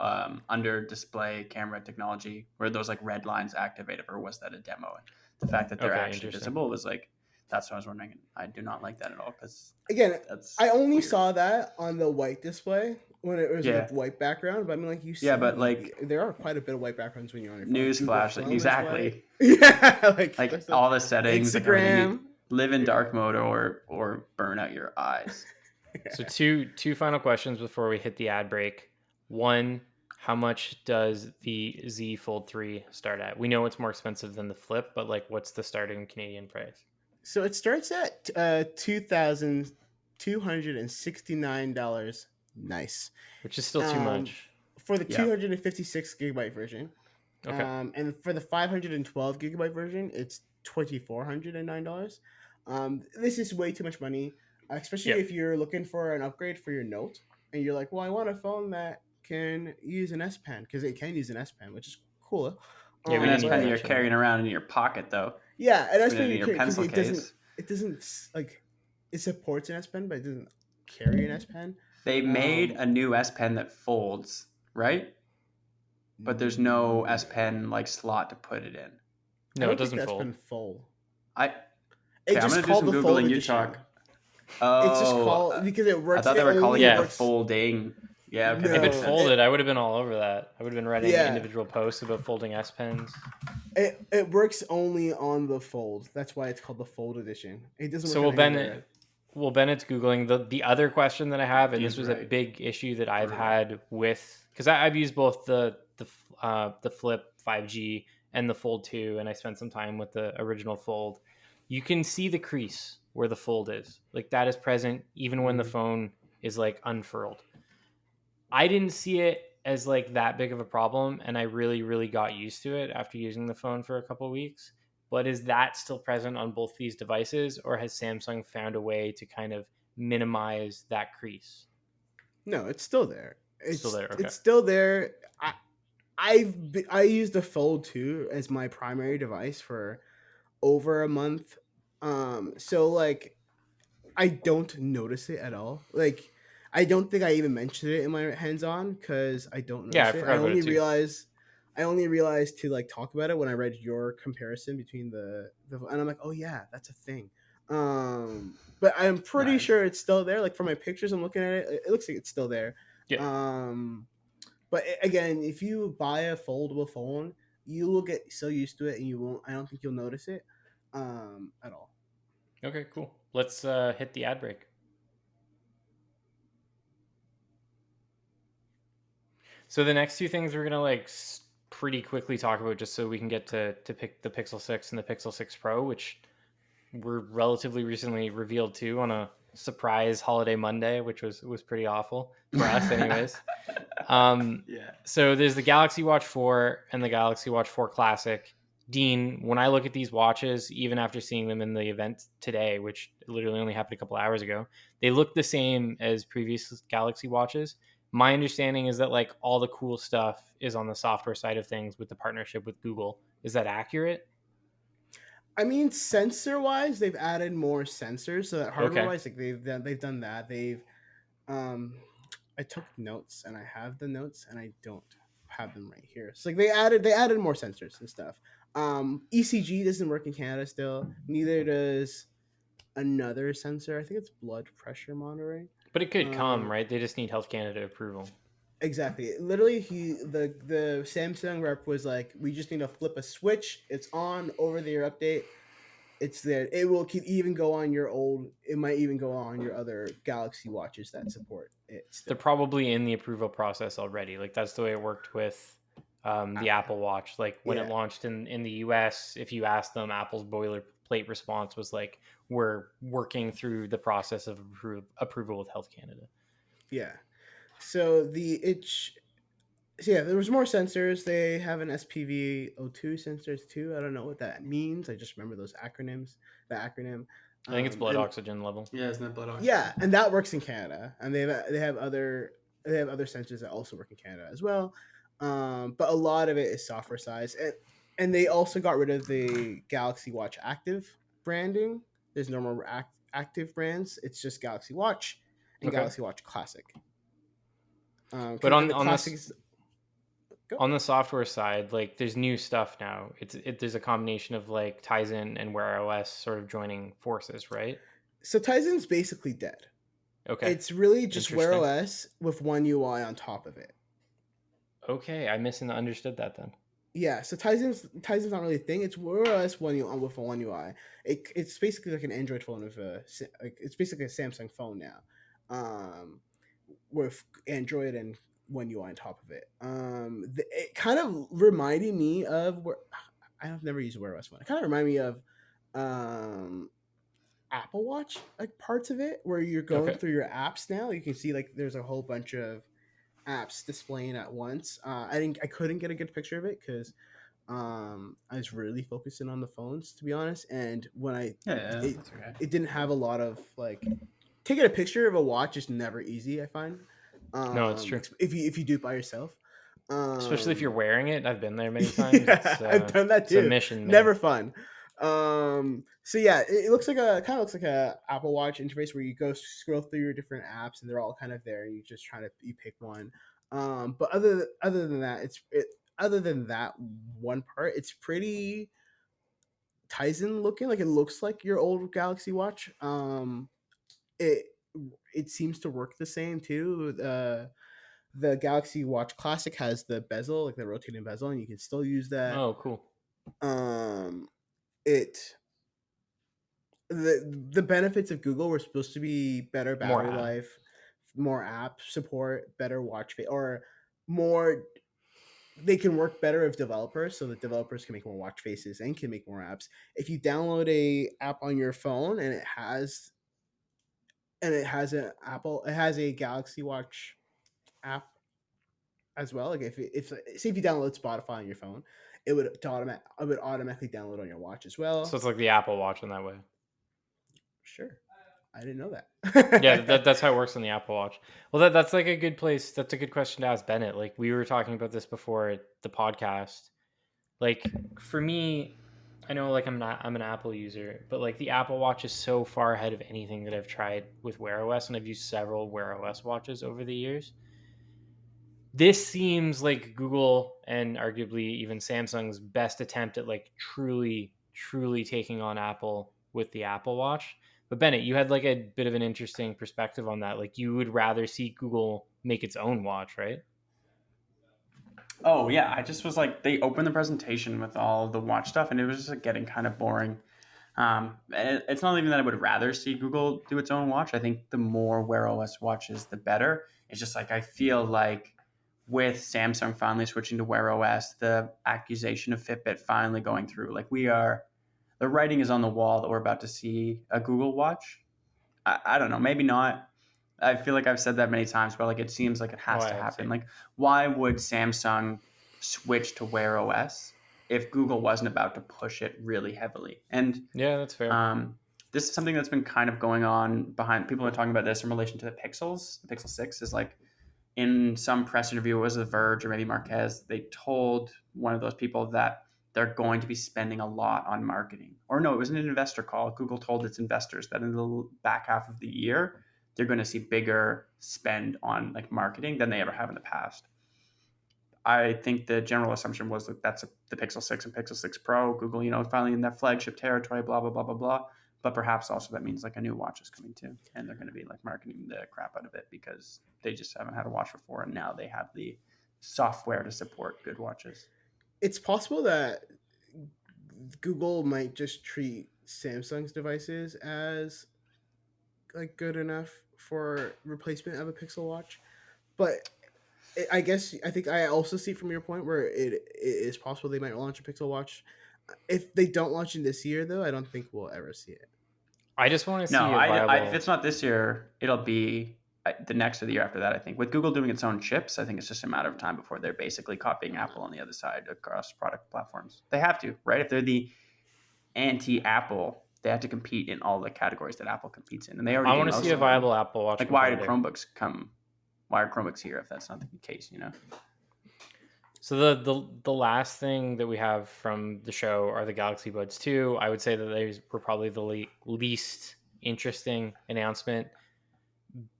under display camera technology where those like red lines activated, or was that a demo? And the fact that they're Okay, actually interesting. visible was like, that's what I was wondering. I do not like that at all because Again, that's. I only weird. saw that on the white display when it was Yeah. like white background. But I mean, like you see, Yeah, but, like, there are quite a bit of white backgrounds when you're on your phone. News Google flash, Chrome is exactly. white. Yeah, Like that's all the settings, like everything. Instagram. You live in dark mode or burn out your eyes. So two final questions before we hit the ad break. One, how much does the Z Fold 3 start at? We know it's more expensive than the Flip, but like what's the starting Canadian price? So it starts at $2,269. Nice. Which is still too much. For the Yeah. 256 gigabyte version. Okay. And for the 512 gigabyte version, it's $2,409. This is way too much money, especially Yep. if you're looking for an upgrade for your Note and you're like, well, I want a phone that can use an S Pen because it can use an S Pen, which is cool. Yeah, we And that's didn't pen even you're mention carrying around in your pocket though. Yeah, and S Put it Pen in your pencil it case. doesn't like it supports an S Pen, but it doesn't carry an S Pen. They made a new S Pen that folds, right? But there's no S Pen like slot to put it in. No, I it don't think doesn't the S fold. Pen fold. I It's okay, I'm just gonna do called some the Fold googling. You edition. talk. Oh, It's just called because it works. I thought they it were only calling Yeah. it a works- folding. Yeah, okay. No. If that it makes sense. folded, I would have been all over that. I would have been writing Yeah. individual posts about folding S Pens. It works only on the Fold. That's why it's called the Fold edition. It doesn't. So work will on any other- Bennett well, Bennett's Googling the other question that I have, and this He's was a right. big issue that I've Right. had with because I've used both the Flip 5G and the Fold 2, and I spent some time with the original Fold. You can see the crease where the fold is, like that is present even when the phone is like unfurled. I didn't see it as like that big of a problem, and I really got used to it after using the phone for a couple of weeks. But is that still present on both these devices, or has Samsung found a way to kind of minimize that crease? No, it's still there. It's Still there, okay. It's still there. I used the Fold 2 as my primary device for over a month. So like I don't notice it at all. Like I don't think I even mentioned it in my hands-on because I don't notice Yeah, I it. forgot about it too. I only realized to like talk about it when I read your comparison between the and I'm like, oh yeah, that's a thing. But I'm pretty Nice. sure it's still there. Like for my pictures, I'm looking at it. It looks like it's still there. Yeah. But again, if you buy a foldable phone, you will get so used to it, and you won't. I don't think you'll notice it, at all. Okay, cool. Let's hit the ad break. So the next two things we're gonna like pretty quickly talk about, just so we can get to pick the Pixel 6 and the Pixel 6 Pro, which were relatively recently revealed too on a surprise holiday Monday, which was pretty awful for us, anyways. Yeah. So there's the Galaxy Watch 4 and the Galaxy Watch 4 Classic. Dean, when I look at these watches, even after seeing them in the event today, which literally only happened a couple hours ago, they look the same as previous Galaxy watches. My understanding is that like all the cool stuff is on the software side of things with the partnership with Google. Is that accurate? I mean, sensor wise, they've added more sensors. So that hardware Okay. wise, like they've done that. Um, I took notes and I have the notes and I don't have them right here. So like they added more sensors and stuff. ECG doesn't work in Canada still. Neither does another sensor. I think it's blood pressure monitoring. But it could come, Um, right? They just need Health Canada approval. Exactly. Literally, the Samsung rep was like, "We just need to flip a switch. It's on over the air update. It's there. It will even go on your old. It might even go on your other Galaxy watches that support it still." They're probably in the approval process already. Like that's the way it worked with the Apple Watch. Like when it Yeah. launched in the US, if you asked them, Apple's boilerplate response was like, "We're working through the process of approval with Health Canada." Yeah. So there was more sensors. They have an SPV02 sensors too. I don't know what that means. I just remember those acronyms. The acronym. I think it's blood And oxygen level. Yeah, isn't that blood oxygen? yeah, and that works in Canada, and they have other sensors that also work in Canada as well. But a lot of it is software size, and they also got rid of the Galaxy Watch Active branding. There's no more active brands. It's just Galaxy Watch and Okay. Galaxy Watch Classic. But And the Classic is go. on the software side, like there's new stuff now. There's a combination of like Tizen and Wear OS sort of joining forces, right? So Tizen's basically dead. Okay. It's really just Wear Interesting. OS with One UI on top of it. Okay, I misunderstood that then. Yeah, so Tizen's not really a thing. It's Wear OS One UI with a One UI. It's basically like an Android phone it's basically a Samsung phone now, with Android and One UI on top of it. It kind of reminded me of where I've never used Wear OS One. It kind of reminded me of Apple Watch, like parts of it where you're going Okay. through your apps now. You can see like there's a whole bunch of apps displaying at once. I couldn't get a good picture of it because I was really focusing on the phones, to be honest. And when Yeah, it, that's okay. it didn't have a lot of like taking a picture of a watch is never easy. I find. No, it's true. If you do it by yourself. Especially if you're wearing it. I've been there many times. Yeah, I've done that It's a too. mission, man. Never fun. So yeah, it looks like kind of looks like a Apple Watch interface where you go scroll through your different apps and they're all kind of there. And you just you pick one. But other than that, other than that one part, it's pretty Tizen looking. Like it looks like your old Galaxy Watch. It it seems to work the same too. The Galaxy Watch Classic has the bezel, like the rotating bezel, and you can still use that. Oh, cool. It the benefits of Google were supposed to be better battery app. life, more app support, better watch face, or more. They can work better with developers, so that developers can make more watch faces and can make more apps. If you download a app on your phone and it has it has a Galaxy Watch app as well. Like if say if you download Spotify on your phone, it would automatically download on your watch as well. So it's like the Apple Watch in that way. Sure, I didn't know that. Yeah, that's how it works on the Apple Watch. Well, that's like a good place. That's a good question to ask Bennett. Like we were talking about this before the podcast. Like for me, I know like I'm an Apple user, but like the Apple Watch is so far ahead of anything that I've tried with Wear OS, and I've used several Wear OS watches over the years. This seems like Google and arguably even Samsung's best attempt at like truly taking on Apple with the Apple Watch. But Bennett, you had like a bit of an interesting perspective on that. Like you would rather see Google make its own watch, right? Oh yeah, I just was like, they opened the presentation with all the watch stuff, and it was just like, getting kind of boring. It's not even that I would rather see Google do its own watch. I think the more Wear OS watches, the better. It's just like I feel like with Samsung finally switching to Wear OS, the accusation of Fitbit finally going through, like the writing is on the wall that we're about to see a Google watch. I don't know, maybe not. I feel like I've said that many times, but like it seems like it has Oh, to I happen. see. Like, why would Samsung switch to Wear OS if Google wasn't about to push it really heavily? And Yeah, that's fair. this is something that's been kind of going on behind. People are talking about this in relation to the Pixels. The Pixel 6 is like, in some press interview, it was The Verge or maybe Marquez, they told one of those people that they're going to be spending a lot on marketing. Or no, it was an investor call. Google told its investors that in the back half of the year, they're going to see bigger spend on like marketing than they ever have in the past. I think the general assumption was that that's the Pixel 6 and Pixel 6 Pro. Google, finally in that flagship territory, blah, blah, blah, blah, blah. But perhaps also that means like a new watch is coming too. And they're going to be like marketing the crap out of it because they just haven't had a watch before. And now they have the software to support good watches. It's possible that Google might just treat Samsung's devices as like good enough for replacement of a Pixel Watch, but I guess I think I also see from your point where it is possible they might launch a Pixel Watch. If they don't launch in this year, though, I don't think we'll ever see it. I just want to No, see a viable. if it's not this year, it'll be the next or the year after that, I think. With Google doing its own chips, I think it's just a matter of time before they're basically copying Apple on the other side across product platforms. They have to, right? If they're the anti-Apple, they have to compete in all the categories that Apple competes in. And they already I want to see a viable Apple Watch. Like, why did Chromebooks come? Why are Chromebooks here if that's not the case, So the last thing that we have from the show are the Galaxy Buds 2. I would say that they were probably the least interesting announcement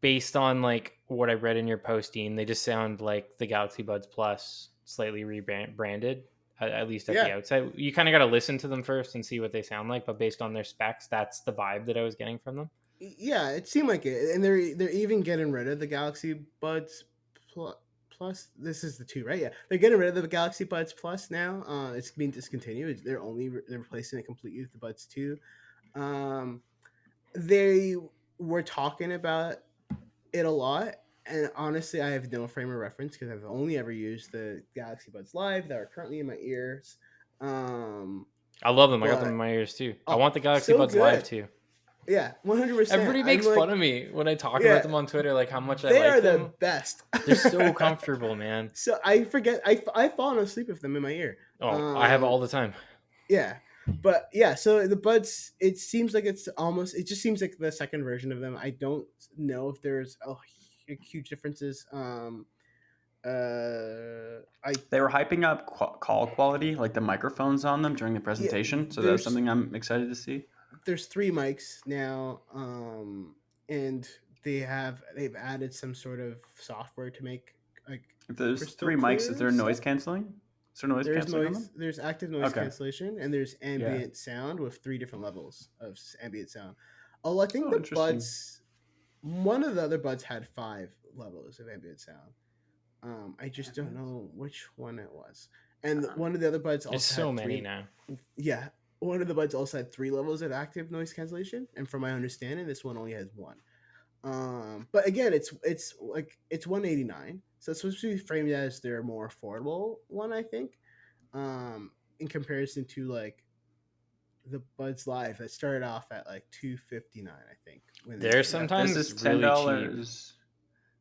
based on like what I read in your posting. They just sound like the Galaxy Buds Plus slightly rebranded, at least at the outset. You kind of got to listen to them first and see what they sound like, but based on their specs, that's the vibe that I was getting from them. Yeah, it seemed like it, and they're even getting rid of the Galaxy Buds Plus. This is the 2, right? Yeah, they're getting rid of the Galaxy Buds Plus now. It's being discontinued. They're replacing it completely with the Buds 2. They were talking about it a lot, and honestly, I have no frame of reference because I've only ever used the Galaxy Buds Live that are currently in my ears. I love them. I got them in my ears too. I want the Galaxy Buds Live too. Yeah, 100%. Everybody makes fun of me when I talk about them on Twitter, like how much I like them. They are the best. They're so comfortable, man. So I forget. I've fallen asleep with them in my ear. Oh, I have all the time. Yeah, but yeah. So the Buds, it seems like it's almost. It just seems like the second version of them. I don't know if there's huge differences. They were hyping up call quality, like the microphones on them during the presentation. So that's something I'm excited to see. There's 3 mics now, and they've added some sort of software to make like. If there's 3 mics, is there noise canceling? Is there noise canceling on them? There's active noise cancellation, and there's ambient sound with 3 different levels of ambient sound. Oh, I think the Buds. One of the other Buds had 5 levels of ambient sound. I just don't know which one it was. And one of the other Buds also There's so many now. Yeah. One of the Buds also had 3 levels of active noise cancellation, and from my understanding, this one only has 1. But again, it's $189, so it's supposed to be framed as their more affordable one, I think, in comparison to like the Buds Live that started off at like $259, I think. They're sometimes this is really $10. cheap.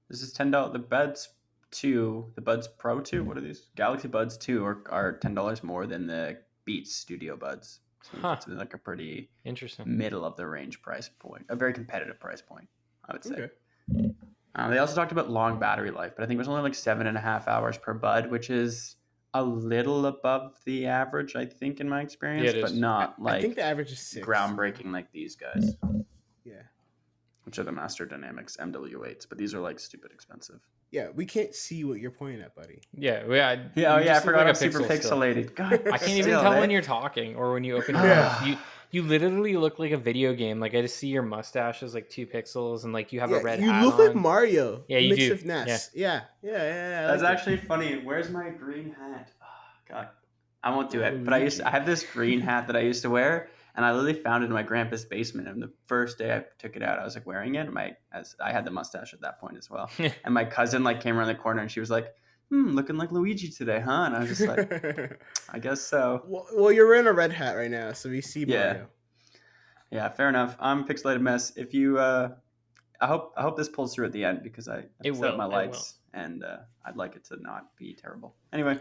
This is $10. The Buds 2, the Buds Pro 2. What are these? Galaxy Buds 2 are $10 more than the Beats Studio Buds. So it's like a pretty interesting middle of the range price point, a very competitive price point, I would say. Okay. They also talked about long battery life, but I think it was only like 7.5 hours per bud, which is a little above the average, I think, in my experience, but not like I think the average is 6. Groundbreaking like these guys. Yeah. Which are the Master Dynamics MW8s, but these are like stupid expensive. Yeah, we can't see what you're pointing at, buddy. Yeah, I forgot I'm super pixelated. God, I can't even tell when you're talking or when you open your mouth. You literally look like a video game. Like I just see your mustache as like 2 pixels, and like you have a red hat. You look like Mario. Yeah, you mixed do. With Ness. Yeah. That's actually funny. Where's my green hat? Oh, God, I won't do it. But I have this green hat that I used to wear. And I literally found it in my grandpa's basement. And the first day I took it out, I was like wearing it. As I had the mustache at that point as well. And my cousin like came around the corner and she was like, looking like Luigi today, huh? And I was just like, I guess so. Well, you're wearing a red hat right now, so we see Mario. Yeah, fair enough. I'm a pixelated mess. If you, I hope this pulls through at the end because I It set up will. my It will. lights and I'd like it to not be terrible. Anyway, So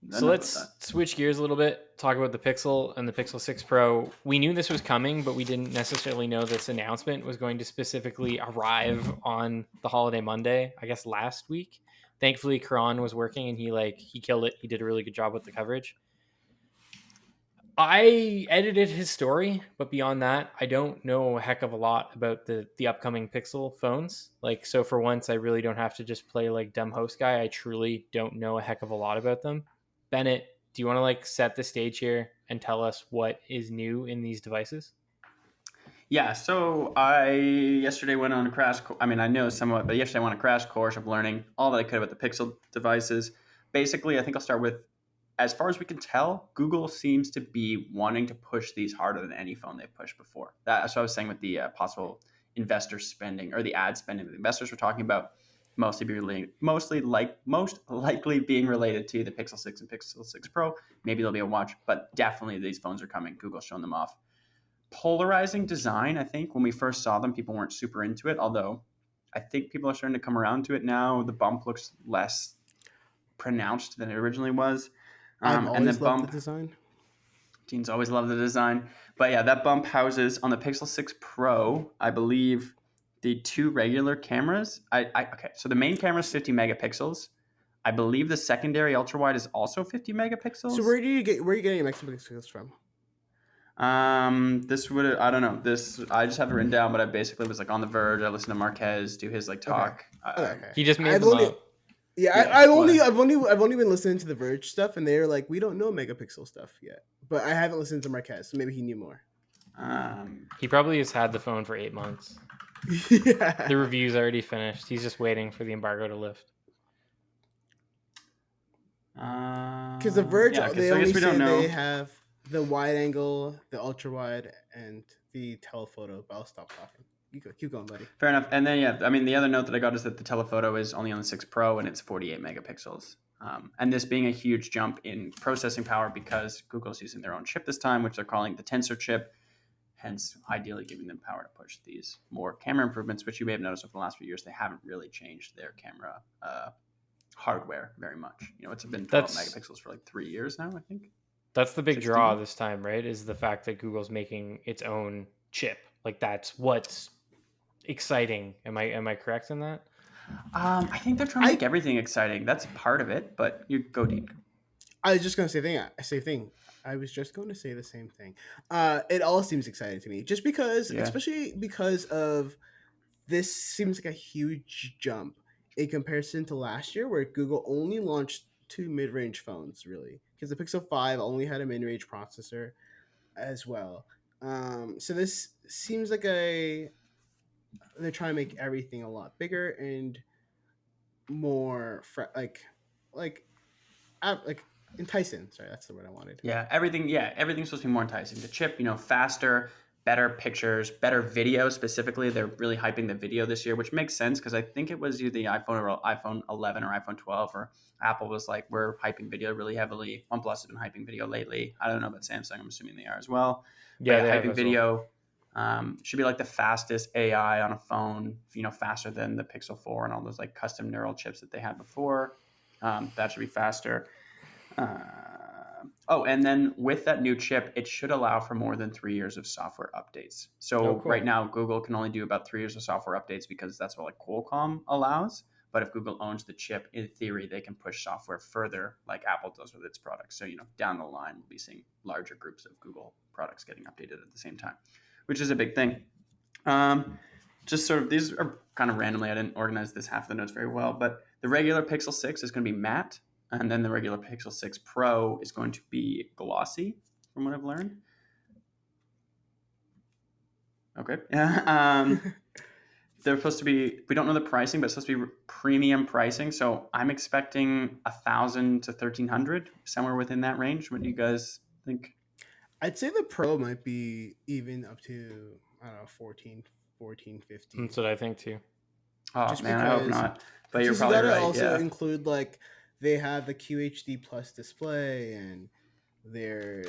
enough about let's that. switch gears a little bit, talk about the Pixel and the Pixel 6 Pro. We knew this was coming, but we didn't necessarily know this announcement was going to specifically arrive on the holiday Monday, I guess last week. Thankfully, Karan was working and he killed it. He did a really good job with the coverage. I edited his story, but beyond that, I don't know a heck of a lot about the upcoming Pixel phones. Like, so for once, I really don't have to just play like dumb host guy. I truly don't know a heck of a lot about them. Bennett, do you want to like set the stage here and tell us what is new in these devices? Yeah, so I yesterday went on a crash. I mean, I know somewhat, but yesterday I went on a crash course of learning all that I could about the Pixel devices. Basically, I think I'll start with, as far as we can tell, Google seems to be wanting to push these harder than any phone they've pushed before. That's what I was saying with the possible investor spending or the ad spending that the investors were talking about. Most likely being related to the Pixel 6 and Pixel 6 Pro. Maybe there'll be a watch, but definitely these phones are coming. Google's shown them off. Polarizing design. I think when we first saw them, people weren't super into it. Although I think people are starting to come around to it now. The bump looks less pronounced than it originally was. I've And the always loved the bump, design. teens always love the design. But yeah, that bump houses on the Pixel 6 Pro, I believe, the two regular cameras. Okay, so the main camera is 50 megapixels. I believe the secondary ultra wide is also 50 megapixels. So where are you getting your megapixels from? This would, I don't know. This, I just have it written down, but I basically was like on the verge. I listened to Marquez do his like talk. Okay. He just made I've them only, up. yeah, Yeah, I've well, only been listening to the Verge stuff, and they're like, we don't know megapixel stuff yet. But I haven't listened to Marquez, so maybe he knew more. He probably has had the phone for 8 months. Yeah. The review's already finished. He's just waiting for the embargo to lift. Because the Verge, yeah, they so I only guess we say don't know. they have the wide angle, the ultra wide, and the telephoto. But I'll stop talking. You go, keep going, buddy. Fair enough. And then, yeah, I mean, the other note that I got is that the telephoto is only on the 6 Pro and it's 48 megapixels. And this being a huge jump in processing power because Google's using their own chip this time, which they're calling the Tensor chip, hence ideally giving them power to push these more camera improvements, which you may have noticed over the last few years, they haven't really changed their camera hardware very much. You know, it's been 12 megapixels for like 3 years now, I think. That's the big 16? draw this time, right? Is the fact that Google's making its own chip. Like that's what's exciting. Am I correct in that? I think they're trying to make everything exciting. That's part of it, but you go deep. I was just gonna say same thing. I was just going to say the same thing. It all seems exciting to me, just because, Yeah. especially because of this seems like a huge jump in comparison to last year, where Google only launched two mid-range phones, really, because the Pixel 5 only had a mid-range processor as well. So this seems like they're trying to make everything a lot bigger and more like enticing. Sorry, that's the word I wanted. Yeah, everything's supposed to be more enticing. The chip, faster, better pictures, better video specifically. They're really hyping the video this year, which makes sense because I think it was either the iPhone 11 or iPhone 12, or Apple was like, we're hyping video really heavily. OnePlus has been hyping video lately. I don't know about Samsung. I'm assuming they are as well. Yeah, but they have hyping as video. Should be like the fastest AI on a phone, faster than the Pixel 4 and all those like custom neural chips that they had before. That should be faster. And then with that new chip, it should allow for more than 3 years of software updates. So cool. Right now, Google can only do about 3 years of software updates because that's what like Qualcomm allows. But if Google owns the chip, in theory, they can push software further like Apple does with its products. So, down the line, we'll be seeing larger groups of Google products getting updated at the same time, which is a big thing. Just sort of, these are kind of randomly. I didn't organize this half of the notes very well, but the regular Pixel 6 is going to be matte. And then the regular Pixel 6 Pro is going to be glossy, from what I've learned. Okay. They're supposed to be, we don't know the pricing, but it's supposed to be premium pricing. So I'm expecting $1,000 to $1,300, somewhere within that range. What do you guys think? I'd say the Pro might be even up to, I don't know, 14, 15. That's what I think too. Oh, Just man, I hope because- not. But you're Because probably you gotta right. also Yeah. include like they have the QHD plus display and their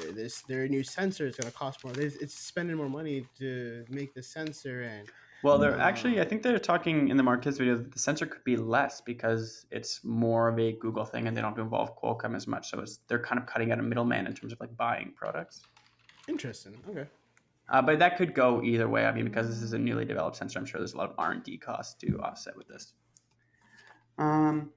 new sensor is going to cost more. It's spending more money to make the sensor, and Well, they're actually, I think they're talking in the Marquez video that the sensor could be less because it's more of a Google thing and they don't involve Qualcomm as much. So they're kind of cutting out a middleman in terms of like buying products. interesting. Okay. But that could go either way. I mean, because this is a newly developed sensor, I'm sure there's a lot of R&D costs to offset with this. And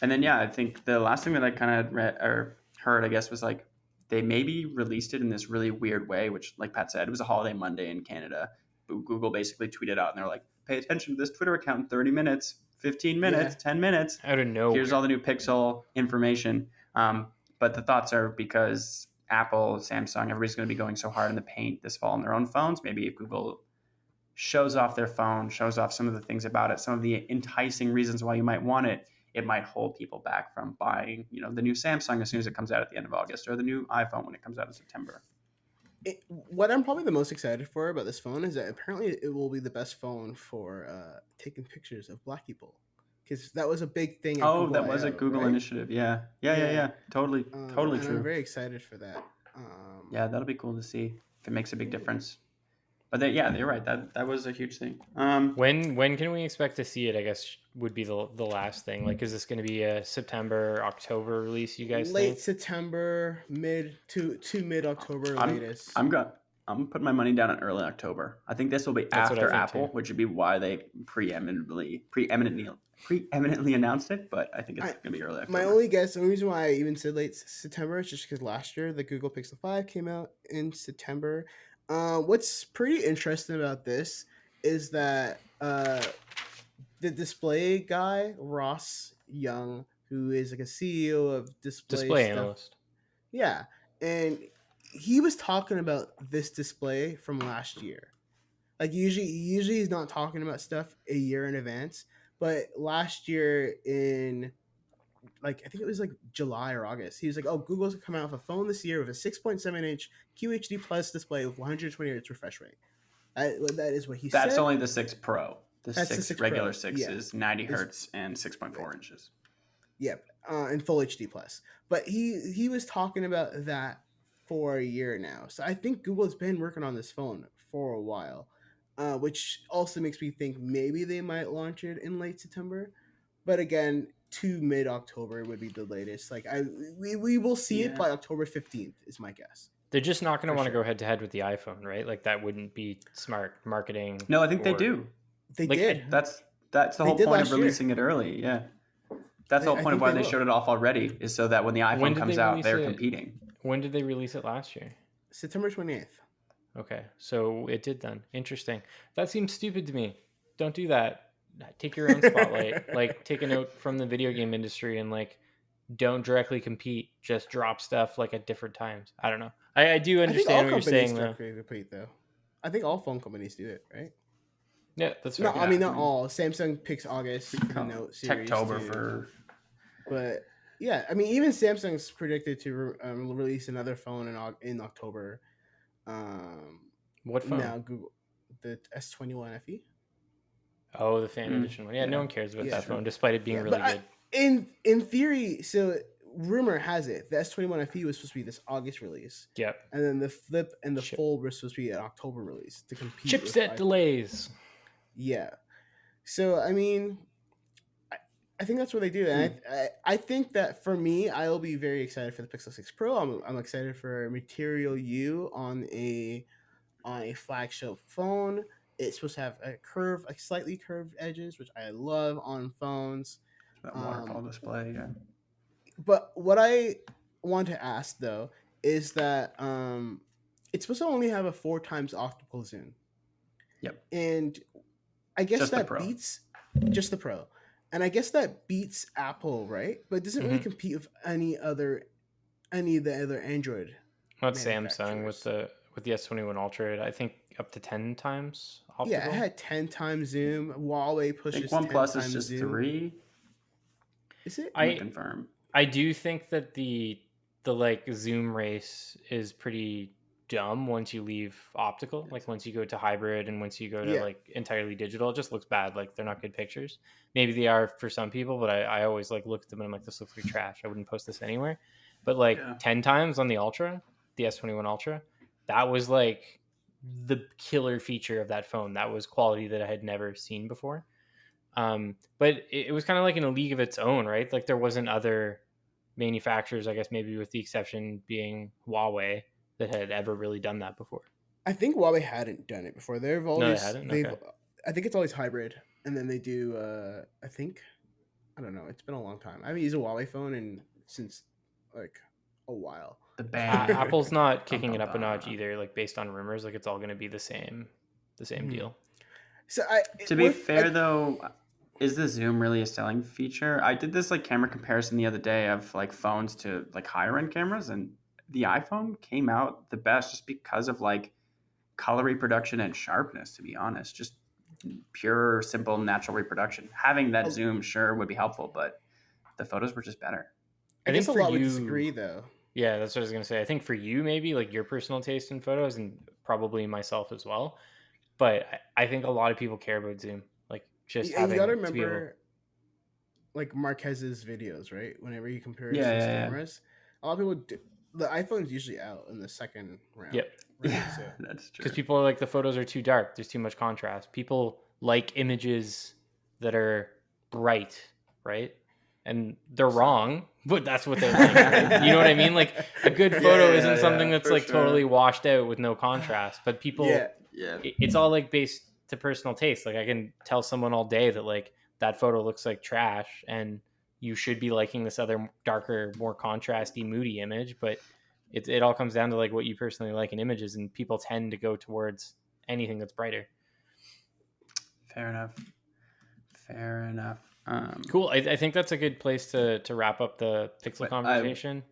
then, yeah, I think the last thing that I kind of read or heard, I guess, was like they maybe released it in this really weird way, which, like Pat said, it was a holiday Monday in Canada. Google basically tweeted out and they're like, pay attention to this Twitter account in 30 minutes, 15 minutes, 10 minutes. Out of nowhere. Here's all the new Pixel information. But the thoughts are because Apple, Samsung, everybody's going to be going so hard in the paint this fall on their own phones. Maybe if Google shows off their phone, shows off some of the things about it, some of the enticing reasons why you might want it, it might hold people back from buying, the new Samsung as soon as it comes out at the end of August, or the new iPhone when it comes out in September. What I'm probably the most excited for about this phone is that apparently it will be the best phone for taking pictures of Black people, because that was a big thing. Oh, that was a Google initiative. Yeah. Totally and true. I'm very excited for that. Yeah, that'll be cool to see if it makes a big difference. But you're right. That was a huge thing. When can we expect to see it? I guess would be the last thing. Like, is this going to be a September, October release? You guys late think? September, mid October latest. I'm putting my money down on early October. I think this will be after Apple, which would be why they preeminently announced it. But I think it's going to be early October. My only guess, the only reason why I even said late September is just because last year the Google Pixel 5 came out in September. What's pretty interesting about this is that the display guy, Ross Young, who is like a CEO of display analyst. Yeah. And he was talking about this display from last year. Like usually he's not talking about stuff a year in advance, but last year in I think it was like July or August, he was like, "Oh, Google's coming out with a phone this year with a 6.7-inch QHD plus display with 120 Hz refresh rate." That is what he said. That's only the 6 Pro. That's the 6 regular Pro. 6 is 90 hertz and 6.4 inches. Yep, and full HD plus. But he was talking about that for a year now. So I think Google's been working on this phone for a while, which also makes me think maybe they might launch it in late September. But again, to mid-October would be the latest. Like we will see it by October 15th is my guess. They're just not going to want to go head-to-head with the iPhone, right? Like that wouldn't be smart marketing. No, I think they do. They did. That's the whole point of releasing it early. Yeah. That's the whole point of why they showed it off already, is so that when the iPhone comes out, they're competing. When did they release it last year? September 28th. Okay, so it did then. Interesting. That seems stupid to me. Don't do that. Take your own spotlight. Like, take a note from the video game industry and don't directly compete. Just drop stuff at different times. I don't know. I do understand what you're saying though. Compete, though. I think all phone companies do it, right? Yeah, that's right. No, I mean not all. Samsung picks August for the Note series. Techtober for. But yeah, I mean even Samsung's predicted to release another phone in October. What phone? Now Google, the S21 FE. Oh, the fan edition one. Yeah, no one cares about that phone, despite it being really good. In theory, so rumor has it the S21 FE was supposed to be this August release. Yep. And then the Flip and the Fold were supposed to be an October release to compete. Chipset delays. Yeah. So I mean, I think that's what they do, and I think that for me, I'll be very excited for the Pixel 6 Pro. I'm excited for Material U on a flagship phone. It's supposed to have a slightly curved edges, which I love on phones. That waterfall display, yeah. But what I want to ask though is that it's supposed to only have a 4x optical zoom. Yep. And I guess just that beats just the Pro. And I guess that beats Apple, right? But it doesn't really compete with any of the other Android. Not Samsung with the S21 Ultra. I think up to 10 times optical. Yeah, it had 10 times zoom. Huawei pushes 10 times zoom. OnePlus is just 3. Is it? I confirm. I do think that the zoom race is pretty dumb once you leave optical. Like once you go to hybrid and once you go to entirely digital, it just looks bad. Like they're not good pictures. Maybe they are for some people, but I always look at them and I'm like, this looks like trash. I wouldn't post this anywhere. but like Yeah. 10 times on the Ultra, the S21 Ultra. That was like the killer feature of that phone. That was quality that I had never seen before. But it was kind of like in a league of its own, right? Like there wasn't other manufacturers, I guess maybe with the exception being Huawei, that had ever really done that before. I think Huawei hadn't done it before. They've always hadn't? they've Okay. I think it's always hybrid, and then they do. I think I don't know. It's been a long time. I haven't used a Huawei phone since like a while. The band. Apple's not kicking Bum, it bum, up a notch bum. either, like based on rumors. Like it's all going to be the same deal. So To be fair, though, is the zoom really a selling feature? I did this like camera comparison the other day of like phones to like higher end cameras, and the iPhone came out the best just because of like color reproduction and sharpness. To be honest, just pure, simple, natural reproduction. Having that zoom sure would be helpful, but the photos were just better. I think guess a for lot would you- disagree though. Yeah, that's what I was going to say. I think for you, maybe like your personal taste in photos, and probably myself as well. But I think a lot of people care about zoom. Like just You having gotta to be able- remember, like Marquez's videos, right? Whenever he compares Yeah, his yeah, yeah. cameras, a lot of people the iPhone's usually out in the second round. Yep. Right? Yeah, So, that's true. Because people are like, the photos are too dark. There's too much contrast. People like images that are bright, right? And they're wrong, but that's what they like. You know what I mean? Like a good photo Yeah, isn't something that's for like sure. totally washed out with no contrast. But people, yeah, Yeah. it's all like based to personal taste. Like I can tell someone all day that like that photo looks like trash, and you should be liking this other darker, more contrasty, moody image. But it all comes down to like what you personally like in images, and people tend to go towards anything that's brighter. Fair enough. Cool. I think that's a good place to wrap up the Pixel But conversation.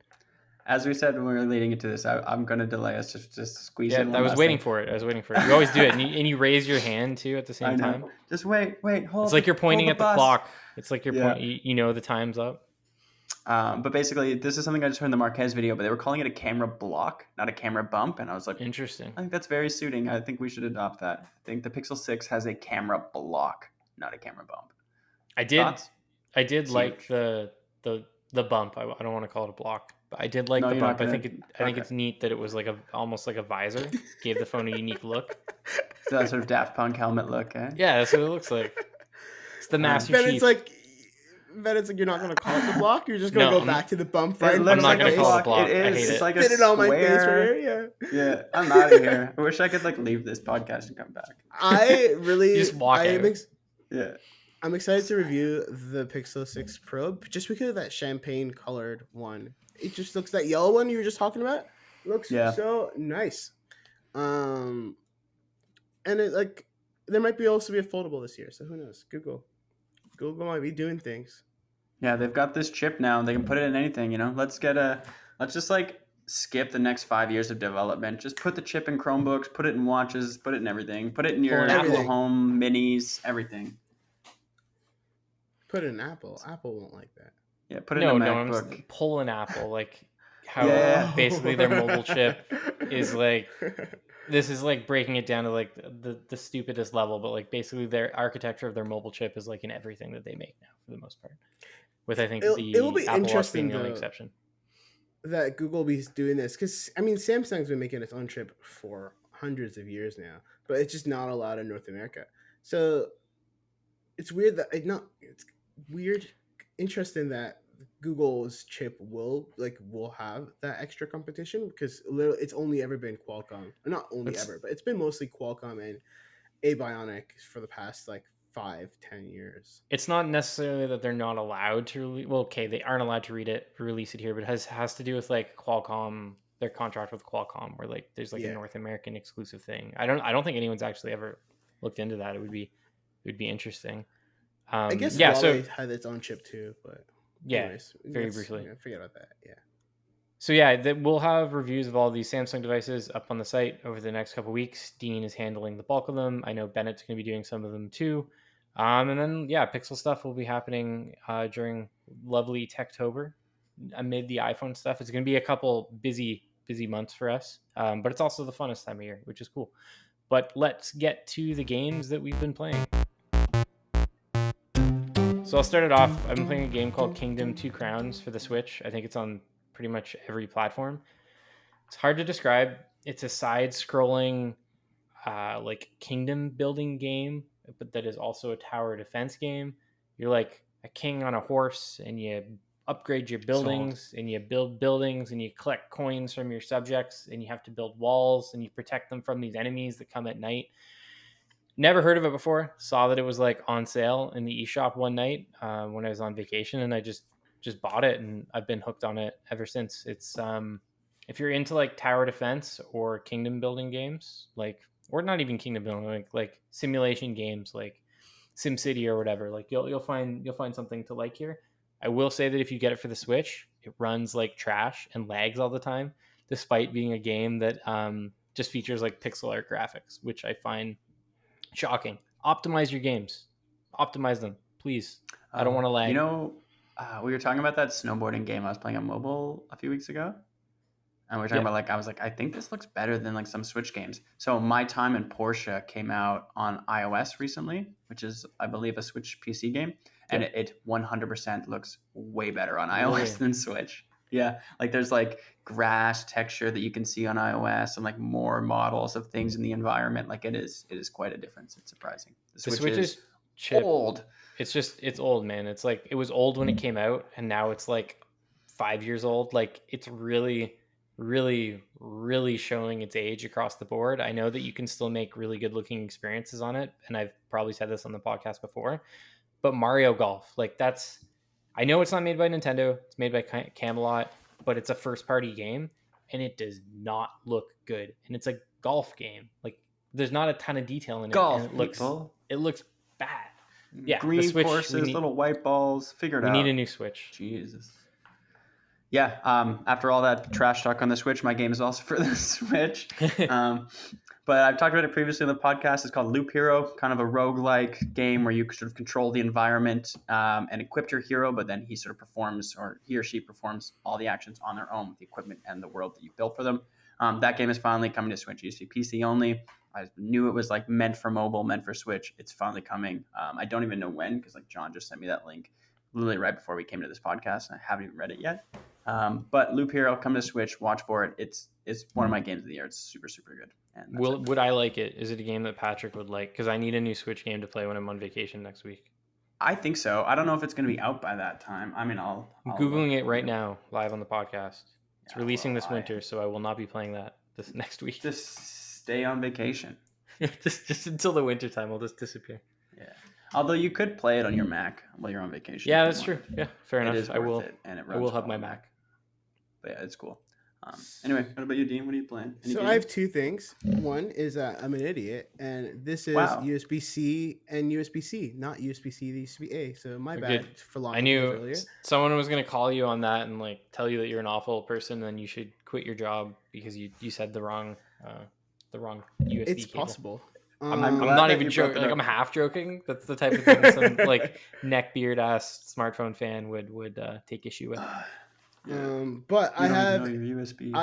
As we said when we were leading into this, I'm going to delay us just squeeze Yeah, in one I was last waiting thing. for it. You always do it, and you raise your hand too at the I same know. time. Just wait, hold. It's like you're pointing at the bus. clock. It's like you're Yeah. pointing. You know the time's up. But basically, this is something I just heard in the Marquez video, but they were calling it a camera block, not a camera bump. And I was like, Interesting. I think that's very suiting. I think we should adopt that. I think the Pixel 6 has a camera block, not a camera bump. I did Thoughts? It's like huge. the bump. I don't want to call it a block, but I did like No, the you're not bump. I gonna- think okay. it's neat that it was like almost like a visor. Gave the phone a unique look. So that sort of Daft Punk helmet look, eh? Yeah, that's what it looks like. It's the Master Chief. Then it's like you're not gonna call it the block. You're just gonna No, go back to the bump. It Right? looks not like gonna a call it a block. block. It I is. hate It's it. like a Spit it on my face square. right here. Yeah. Yeah, I'm out of here. I wish I could like leave this podcast and come back. I really You just walk out. Yeah. I'm excited to review the Pixel 6 Pro just because of that champagne colored one. It just looks, that yellow one you were just talking about looks Yeah. so nice. And it like there might be also be a foldable this year, so who knows? Google might be doing things. Yeah, they've got this chip now. They can put it in anything, you know. Let's just like skip the next 5 years of development. Just put the chip in Chromebooks, put it in watches, put it in everything. Put it in your Apple Everything. Home Minis, everything. Put it in Apple. Apple won't like that. Yeah, put it No, in a I'm MacBook. pull an Apple, like how Yeah. basically their mobile chip is like, this is like breaking it down to like the stupidest level, but like basically their architecture of their mobile chip is like in everything that they make now for the most part. With I think it will the be Apple Watch interesting being the only though, exception. that Google be doing this, because I mean Samsung's been making its own chip for hundreds of years now, but it's just not allowed in North America. So it's weird that it's weird, interesting that Google's chip will have that extra competition, because literally it's only ever been Qualcomm, not only It's- ever, but it's been mostly Qualcomm and Bionic for the past like 5-10 years. It's not necessarily that they're not allowed to well, okay, they aren't allowed to release it here, but it has to do with like Qualcomm, their contract with Qualcomm, where like there's like Yeah. a North American exclusive thing. I don't think anyone's actually ever looked into that. It would be interesting. I guess yeah, Huawei so had its own chip too, but yeah, anyways, very let's, briefly. forget about that. Yeah. So yeah, we'll have reviews of all these Samsung devices up on the site over the next couple weeks. Dean is handling the bulk of them. I know Bennett's going to be doing some of them too. And then yeah, Pixel stuff will be happening during lovely Techtober, amid the iPhone stuff. It's going to be a couple busy months for us, but it's also the funnest time of year, which is cool. But let's get to the games that we've been playing. So I'll start it off. I've been playing a game called Kingdom 2 Crowns for the Switch. I think it's on pretty much every platform. It's hard to describe. It's a side-scrolling like kingdom building game, but that is also a tower defense game. You're like a king on a horse, and you upgrade your buildings, and you build buildings, and you collect coins from your subjects, and you have to build walls, and you protect them from these enemies that come at night. Never heard of it before. Saw that it was like on sale in the eShop one night when I was on vacation, and I just bought it, and I've been hooked on it ever since. It's if you're into like tower defense or kingdom building games, like, or not even kingdom building, like simulation games like SimCity or whatever, like you'll find something to like here. I will say that if you get it for the Switch, it runs like trash and lags all the time, despite being a game that just features like pixel art graphics, which I find shocking. Optimize your games. Optimize them, please. I don't want to lag. You know, we were talking about that snowboarding game I was playing on mobile a few weeks ago. And we were talking about, like, I was like, I think this looks better than like some Switch games. So My Time in Porsche came out on iOS recently, which is, I believe, a Switch PC game. And it 100% looks way better on iOS than Switch. Yeah, like there's like grass texture that you can see on iOS and like more models of things in the environment. Like it is quite a difference. It's surprising. The Switch is old. It's old, man. It's like it was old when it came out, and now it's like 5 years old. Like it's really, really, really showing its age across the board. I know that you can still make really good looking experiences on it, and I've probably said this on the podcast before, but Mario Golf, like that's, I know it's not made by Nintendo, it's made by Camelot, but it's a first party game and it does not look good. And it's a golf game. Like there's not a ton of detail in it. Golf, and it looks bad. Yeah, green the Switch, courses, little white balls. Figure it out. We need a new Switch. Jesus. Yeah. After all that trash talk on the Switch, my game is also for the Switch. But I've talked about it previously in the podcast. It's called Loop Hero, kind of a roguelike game where you sort of control the environment and equip your hero, but then he sort of performs, or he or she performs all the actions on their own with the equipment and the world that you built for them. That game is finally coming to Switch. It used to be PC only. I knew it was like meant for mobile, meant for Switch. It's finally coming. I don't even know when, because like John just sent me that link literally right before we came to this podcast, and I haven't even read it yet. But Loop Hero, come to Switch, watch for it. It's one of my games of the year. It's super, super good. And would I like it? Is it a game that Patrick would like? Because I need a new Switch game to play when I'm on vacation next week. I think so. I don't know if it's going to be out by that time. I mean, I'm Googling it right now, live on the podcast. It's releasing this winter, so I will not be playing that this next week. Just stay on vacation. just until the winter time, I'll just disappear. Yeah. Although you could play it on your Mac while you're on vacation. Yeah, that's true. Yeah, fair enough. I will. I will have my Mac. But yeah, it's cool. Anyway, what about you, Dean? What are you playing? I have two things. One is I'm an idiot, and this is USB-C and USB-C, not USB-C. It used to be A. So my bad for long. I knew someone was going to call you on that and like tell you that you're an awful person, and you should quit your job because you said the wrong USB. It's cable. Possible. I'm not even joking. Like I'm half joking. That's the type of thing some like neckbeard ass smartphone fan would take issue with. But I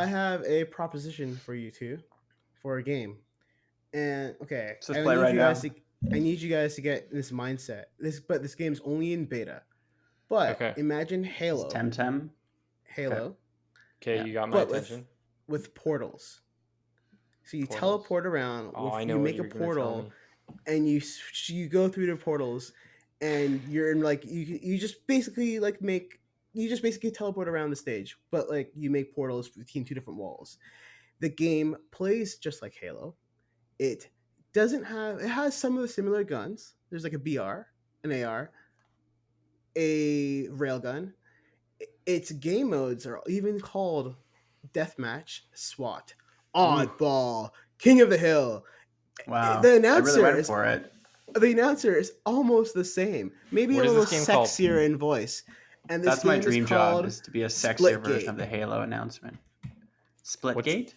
have a proposition for you two for a game. And okay, let's play right now. I need you guys to get this mindset. This game's only in beta. But imagine Halo. It's Temtem. Halo. Okay, you got my attention. With portals. So you teleport around. You make a portal, and you go through the portals, and you're in like you just basically teleport around the stage, but like you make portals between two different walls. The game plays just like Halo. It has some of the similar guns. There's like a BR, an AR, a railgun. Its game modes are even called Deathmatch, SWAT, Oddball, King of the Hill. Wow. The announcer I really went for it. The announcer is almost the same. Maybe a little sexier in voice. And that's my dream job, is to be a sexier version of the Halo announcement. Splitgate?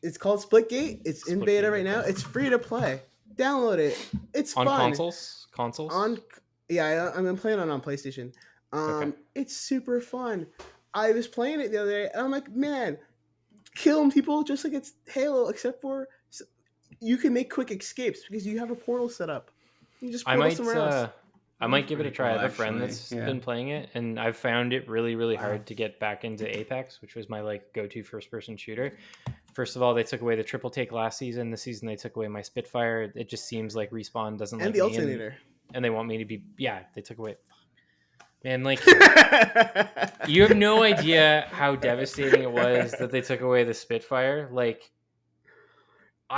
It's called Splitgate. It's in beta right now. It's free to play. Download it. It's fun. On consoles? I'm playing it on PlayStation. It's super fun. I was playing it the other day, and I'm like, man, killing people just like it's Halo, except for you can make quick escapes because you have a portal set up. You just portal somewhere else. I might give it a try. I have a friend actually. that's Yeah. been playing it, and I've found it really, really hard to get back into Apex, which was my like go-to first-person shooter. First of all, they took away the triple take last season. This season, they took away my Spitfire. It just seems like Respawn doesn't And like the me, alternator. and they want me to be. Yeah, they took away. Man, like you have no idea how devastating it was that they took away the Spitfire. Like,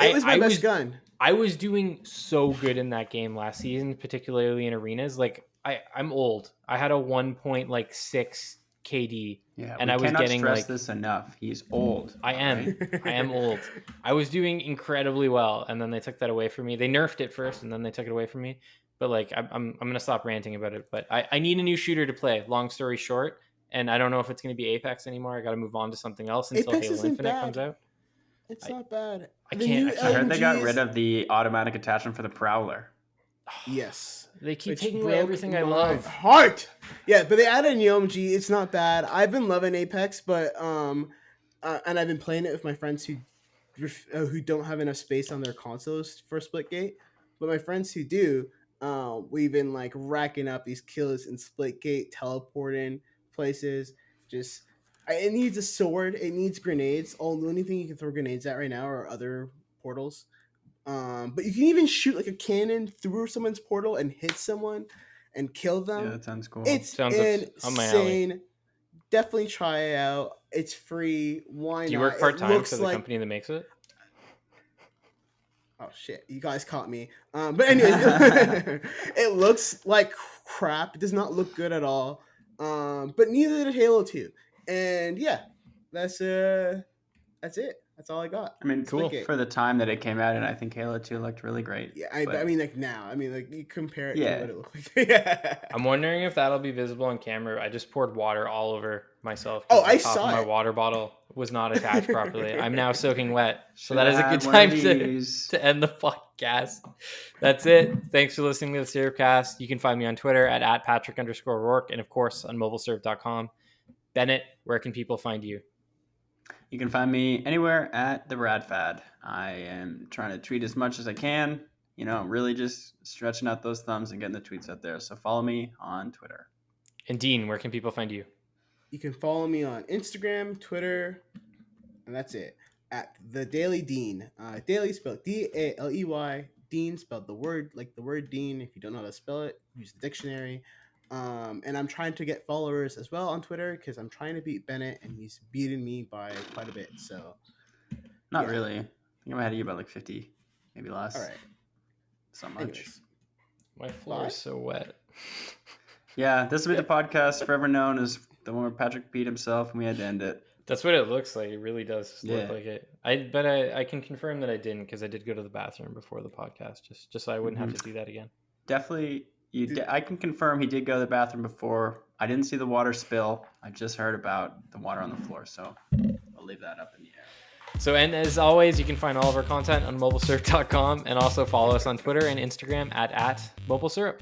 It was my best gun. I was doing so good in that game last season, particularly in arenas. Like I'm old. I had a 1.6 KD. Yeah, and we I was cannot getting stress like this enough. He's old. I am. right? I am old. I was doing incredibly well, and then they took that away from me. They nerfed it first, and then they took it away from me. But like I'm gonna stop ranting about it. But I need a new shooter to play. Long story short, and I don't know if it's gonna be Apex anymore. I got to move on to something else until Apex Halo isn't Infinite bad. comes out. It's not bad. I The can't- new I I heard they got LMGs rid of the automatic attachment for the Prowler. Yes. They keep Which taking away broke everything I my love. Heart. Yeah, but they added a new OMG. It's not bad. I've been loving Apex, but and I've been playing it with my friends who don't have enough space on their consoles for Splitgate. But my friends who do, we've been like racking up these kills in Splitgate, teleporting places. Just it needs a sword. It needs grenades. The only thing you can throw grenades at right now are other portals. But you can even shoot like a cannon through someone's portal and hit someone and kill them. Yeah, that sounds cool. It's Sounds on my alley. insane. Definitely try it out. It's free. Why not? Do you work It part time looks for the like- company that makes it? Oh shit! You guys caught me. But anyway, it looks like crap. It does not look good at all. But neither did Halo 2. And yeah, that's it. That's all I got. I mean, Cool. Splitgate. for the time that it came out, and I think Halo 2 looked really great. Yeah, I but- mean, like now. I mean, like you compare it Yeah. to what it looked like. Yeah. I'm wondering if that'll be visible on camera. I just poured water all over myself. Oh, 'cause I the top saw of my it. water bottle was not attached properly. I'm now soaking wet. So Should that is a have good one of time to these. end the podcast. That's it. Thanks for listening to the SyrupCast. You can find me on Twitter at Patrick_Rourke and of course on MobileSyrup.com. Bennett, where can people find you? You can find me anywhere at the RadFad. I am trying to tweet as much as I can. You know, really just stretching out those thumbs and getting the tweets out there. So follow me on Twitter. And Dean, where can people find you? You can follow me on Instagram, Twitter, and that's it. At the Daily Dean. Daily spelled DALEY. Dean spelled the word Dean. If you don't know how to spell it, use the dictionary. And I'm trying to get followers as well on Twitter because I'm trying to beat Bennett and he's beating me by quite a bit. So Not Yeah. really. I think I'm ahead of you by like 50, maybe less. all right. So much. Anyways, My floor Bye. is so wet. Yeah, this will be the podcast forever known as the one where Patrick beat himself and we had to end it. That's what it looks like. It really does look Yeah. like it. I can confirm that I didn't because I did go to the bathroom before the podcast, just so I wouldn't have to do that again. Definitely, Dude. I can confirm he did go to the bathroom before. I didn't see the water spill. I just heard about the water on the floor, so I'll leave that up in the air. So, and as always, you can find all of our content on MobileSyrup.com and also follow us on Twitter and Instagram at MobileSyrup.